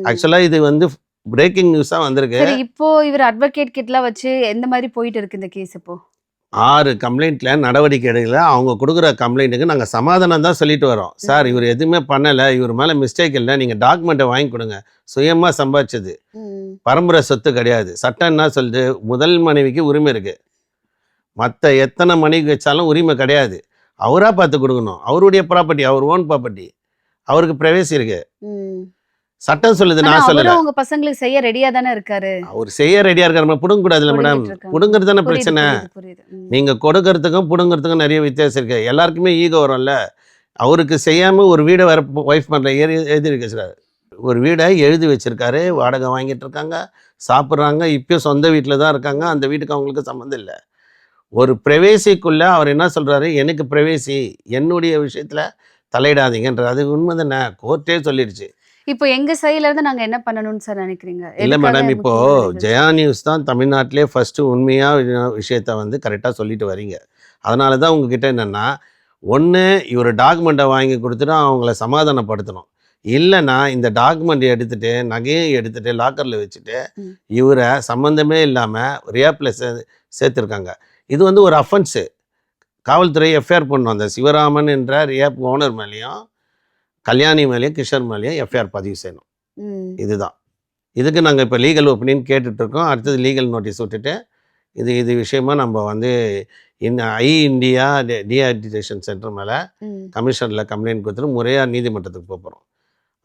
ஆக்சுவலாக இது வந்து பிரேக்கிங் நியூஸாக வந்திருக்கு. சரி, இப்போ இவர் அட்வொகேட் கிட்டலாம் வச்சு எந்த மாதிரி போயிட்டு இருக்கு இந்த கேஸ் இப்போ? 6 கம்ப்ளைண்ட்ல நடவடிக்கை எடுக்கல. அவங்க கொடுக்குற கம்ப்ளைண்ட்டுக்கு நாங்கள் சமாதானம் தான் சொல்லிட்டு வரோம். சார் இவர் எதுவுமே பண்ணலை, இவர் மேலே மிஸ்டேக் இல்லை, நீங்கள் டாக்குமெண்ட்டை வாங்கி கொடுங்க. சுயமாக சம்பாதிச்சது, பரம்பரை சொத்து கிடையாது. சட்டம் என்ன சொல்லுது? முதல் மனைவிக்கு உரிமை இருக்குது, மற்ற எத்தனை மனைவி வச்சாலும் உரிமை கிடையாது. அவராக பார்த்து கொடுக்கணும். அவருடைய ப்ராப்பர்ட்டி, அவர் ஓன் ப்ராப்பர்ட்டி, அவருக்கு பிரைவேசி இருக்கு. சட்டம் சொல்லுது, நான் சொல்லலை. உங்க பசங்களுக்கு செய்ய ரெடியா தானே இருக்காரு. அவர் செய்ய ரெடியாக இருக்காரு, புடுங்க கூடாதுல்ல மேடம். புடுங்கிறது தானே பிரச்சனை. நீங்கள் கொடுக்கறதுக்கும் புடுங்கிறதுக்கும் நிறைய வித்தியாசம் இருக்கு. எல்லாருக்குமே ஈகோ வரும்ல. அவருக்கு செய்யாமல் ஒரு வீடை வேற ஒய்ஃப் பண்ணல எழுதி வச்சிருக்காரு. ஒரு வீடை எழுதி வச்சிருக்காரு, வாடகை வாங்கிட்டு இருக்காங்க, சாப்பிட்றாங்க, இப்பயும் சொந்த வீட்டில் தான் இருக்காங்க. அந்த வீட்டுக்கு அவங்களுக்கு சம்மந்தம் இல்லை. ஒரு ப்ரைவேசிக்குள்ளே அவர் என்ன சொல்கிறாரு? எனக்கு ப்ரைவேசி, என்னுடைய விஷயத்தில் தலையிடாதீங்கன்றது. அது உண்மை தானே, கோர்ட்டே சொல்லிடுச்சு. இப்போ எங்க சைடுல இருந்து நாங்க என்ன பண்ணணும்னு சார் நினைக்கிறீங்க? இல்லை மேடம், இப்போ ஜெயா நியூஸ் தான் தமிழ்நாட்டிலே ஃபர்ஸ்ட் உண்மையாக விஷயத்த வந்து கரெக்டாக சொல்லிட்டு வரீங்க. அதனால தான் உங்ககிட்ட என்னென்னா, ஒன்று இவர் டாக்குமெண்ட்டை வாங்கி கொடுத்துட்டு அவங்கள சமாதானப்படுத்தணும். இல்லைன்னா இந்த டாக்குமெண்ட் எடுத்துகிட்டு நகையை எடுத்துகிட்டு லாக்கரில் வச்சுட்டு இவரை சம்மந்தமே இல்லாமல் ரியாப்பில் சேர்த்துருக்காங்க. இது வந்து ஒரு அஃபென்ஸு. காவல்துறை எஃப்ஐஆர் பண்ணணும். அந்த சிவராமன் என்ற ரியாப் ஓனர் மேலேயும் கல்யாணி மேலேயும் கிஷோர் மேலேயும் எஃப்ஐஆர் பதிவு செய்யணும். இதுதான். இதுக்கு நாங்கள் இப்போ லீகல் ஒப்பீனியன் கேட்டுட்ருக்கோம். அடுத்தது லீகல் நோட்டீஸ் விட்டுட்டு இது விஷயமா நம்ம வந்து இந்தியா டீஹைட்ரேஷன் சென்டர் மேலே கமிஷனரில் கம்ப்ளைண்ட் கொடுத்துட்டு முறையாக நீதிமன்றத்துக்கு போகிறோம்.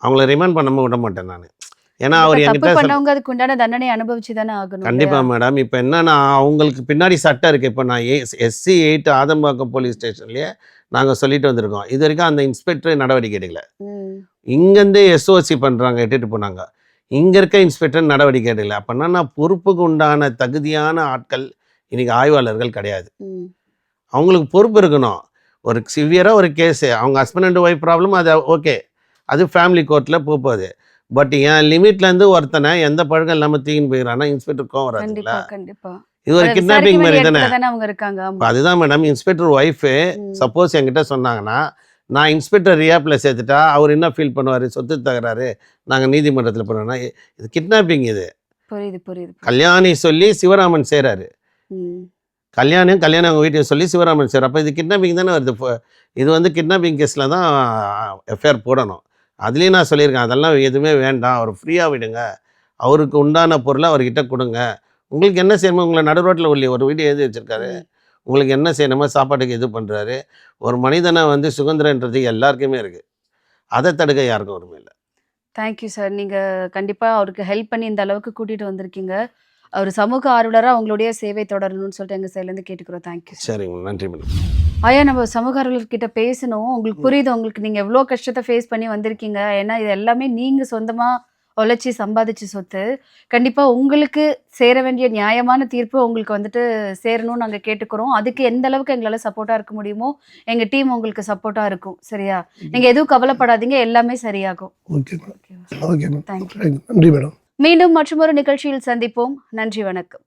அவங்கள ரிமாண்ட் பண்ணாமல் விட மாட்டேன் நான். ஏன்னா அவர் என்கிட்ட பண்ணவங்க அதுக்கு உண்டான தண்டனை அனுபவிச்சு தானே ஆகணும். கண்டிப்பாக மேடம். இப்போ என்னன்னா அவங்களுக்கு பின்னாடி சட்டம் இருக்குது. இப்போ நான் SC 8 ஆதம்பாக்கம் போலீஸ் ஸ்டேஷன்லேயே நாங்கள் சொல்லிட்டு வந்திருக்கோம். இது வரைக்கும் அந்த இன்ஸ்பெக்டர் நடவடிக்கை எடுக்கல. இங்கேருந்து SOC பண்ணுறாங்க, எட்டுட்டு போனாங்க. இங்கே இருக்க இன்ஸ்பெக்டர் நடவடிக்கை எடுக்கல. அப்படின்னா பொறுப்புக்கு உண்டான தகுதியான ஆட்கள் இன்னைக்கு ஆய்வாளர்கள் கிடையாது. அவங்களுக்கு பொறுப்பு இருக்கணும். ஒரு சிவியராக ஒரு கேஸு, அவங்க ஹஸ்பண்ட் அண்ட் ஒய்ஃப் ப்ராப்ளம், அது ஓகே, அது ஃபேமிலி கோர்ட்டில் போகுது. பட் என் லிமிட்லேருந்து ஒருத்தனை எந்த பழக்கம் இல்லாமல் தூக்கின்னு போயிடறான்னா இன்ஸ்பெக்டருக்கும் வராதுங்களா? இது ஒரு கிட்னாப்பிங் மாதிரி தானே. அதுதான் மேடம். இன்ஸ்பெக்டர் ஒய்ஃபு சப்போஸ் என்கிட்ட சொன்னாங்கன்னா, நான் இன்ஸ்பெக்டர் ரியாப்பில் சேர்த்துட்டா அவர் என்ன ஃபீல் பண்ணுவார்? சொத்து தகராறு, நாங்கள் நீதிமன்றத்தில் போனோம்னா இது கிட்னாப்பிங். இது புரியுது. கல்யாணி சொல்லி சிவராமன் செய்கிறாரு. கல்யாணி அவங்க வீட்டையும் சொல்லி சிவராமன் செய்கிறார். அப்போ இது கிட்னாப்பிங் தானே வருது. இது வந்து கிட்னாப்பிங் கேஸில் தான் எஃப்ஐஆர் போடணும். அதுலேயும் நான் சொல்லியிருக்கேன், அதெல்லாம் எதுவுமே வேண்டாம், அவர் ஃப்ரீயாக விடுங்க, அவருக்கு உண்டான பொருளை அவர்கிட்ட கொடுங்க. உங்களுக்கு என்ன செய்யணுமோ, உங்களை நடு ரோட்டில் ஒரு வீடியோ எழுதி வச்சுருக்காரு, உங்களுக்கு என்ன செய்யணுமோ சாப்பாட்டுக்கு இது பண்ணுறாரு. ஒரு மனிதனை வந்து சுதந்திரன்றது எல்லாருக்குமே இருக்குது. அதை தடுக்க யாருக்கும் உரிமை இல்லை. Thank you sir. நீங்கள் கண்டிப்பாக அவருக்கு ஹெல்ப் பண்ணி இந்த அளவுக்கு கூட்டிகிட்டு வந்திருக்கீங்க. அவர் சமூக ஆர்வலராக அவங்களுடைய சேவை தொடரணும்னு சொல்லிட்டு எங்கள் சைட்லேருந்து கேட்டுக்கிறோம். தேங்க்யூ. சரிங்க, நன்றி மேடம். ஐயா, நம்ம சமூக ஆர்வலர்கிட்ட பேசணும். உங்களுக்கு புரியுது, உங்களுக்கு நீங்கள் எவ்வளோ கஷ்டத்தை ஃபேஸ் பண்ணி வந்திருக்கீங்க. ஏன்னா இது எல்லாமே நீங்கள் சொந்தமாக உழைச்சி சம்பாதிச்சு சொத்து. கண்டிப்பாக உங்களுக்கு சேர வேண்டிய நியாயமான தீர்ப்பு உங்களுக்கு வந்துட்டு சேரணும்னு நாங்கள் கேட்டுக்கிறோம். அதுக்கு எந்த அளவுக்கு எங்களால் சப்போர்ட்டாக இருக்க முடியுமோ எங்கள் டீம் உங்களுக்கு சப்போர்ட்டாக இருக்கும். சரியா? நீங்கள் எதுவும் கவலைப்படாதீங்க, எல்லாமே சரியாகும். Okay madam. நன்றி மேடம். மீண்டும் மற்றொரு நிகழ்ச்சியில் சந்திப்போம். நன்றி, வணக்கம்.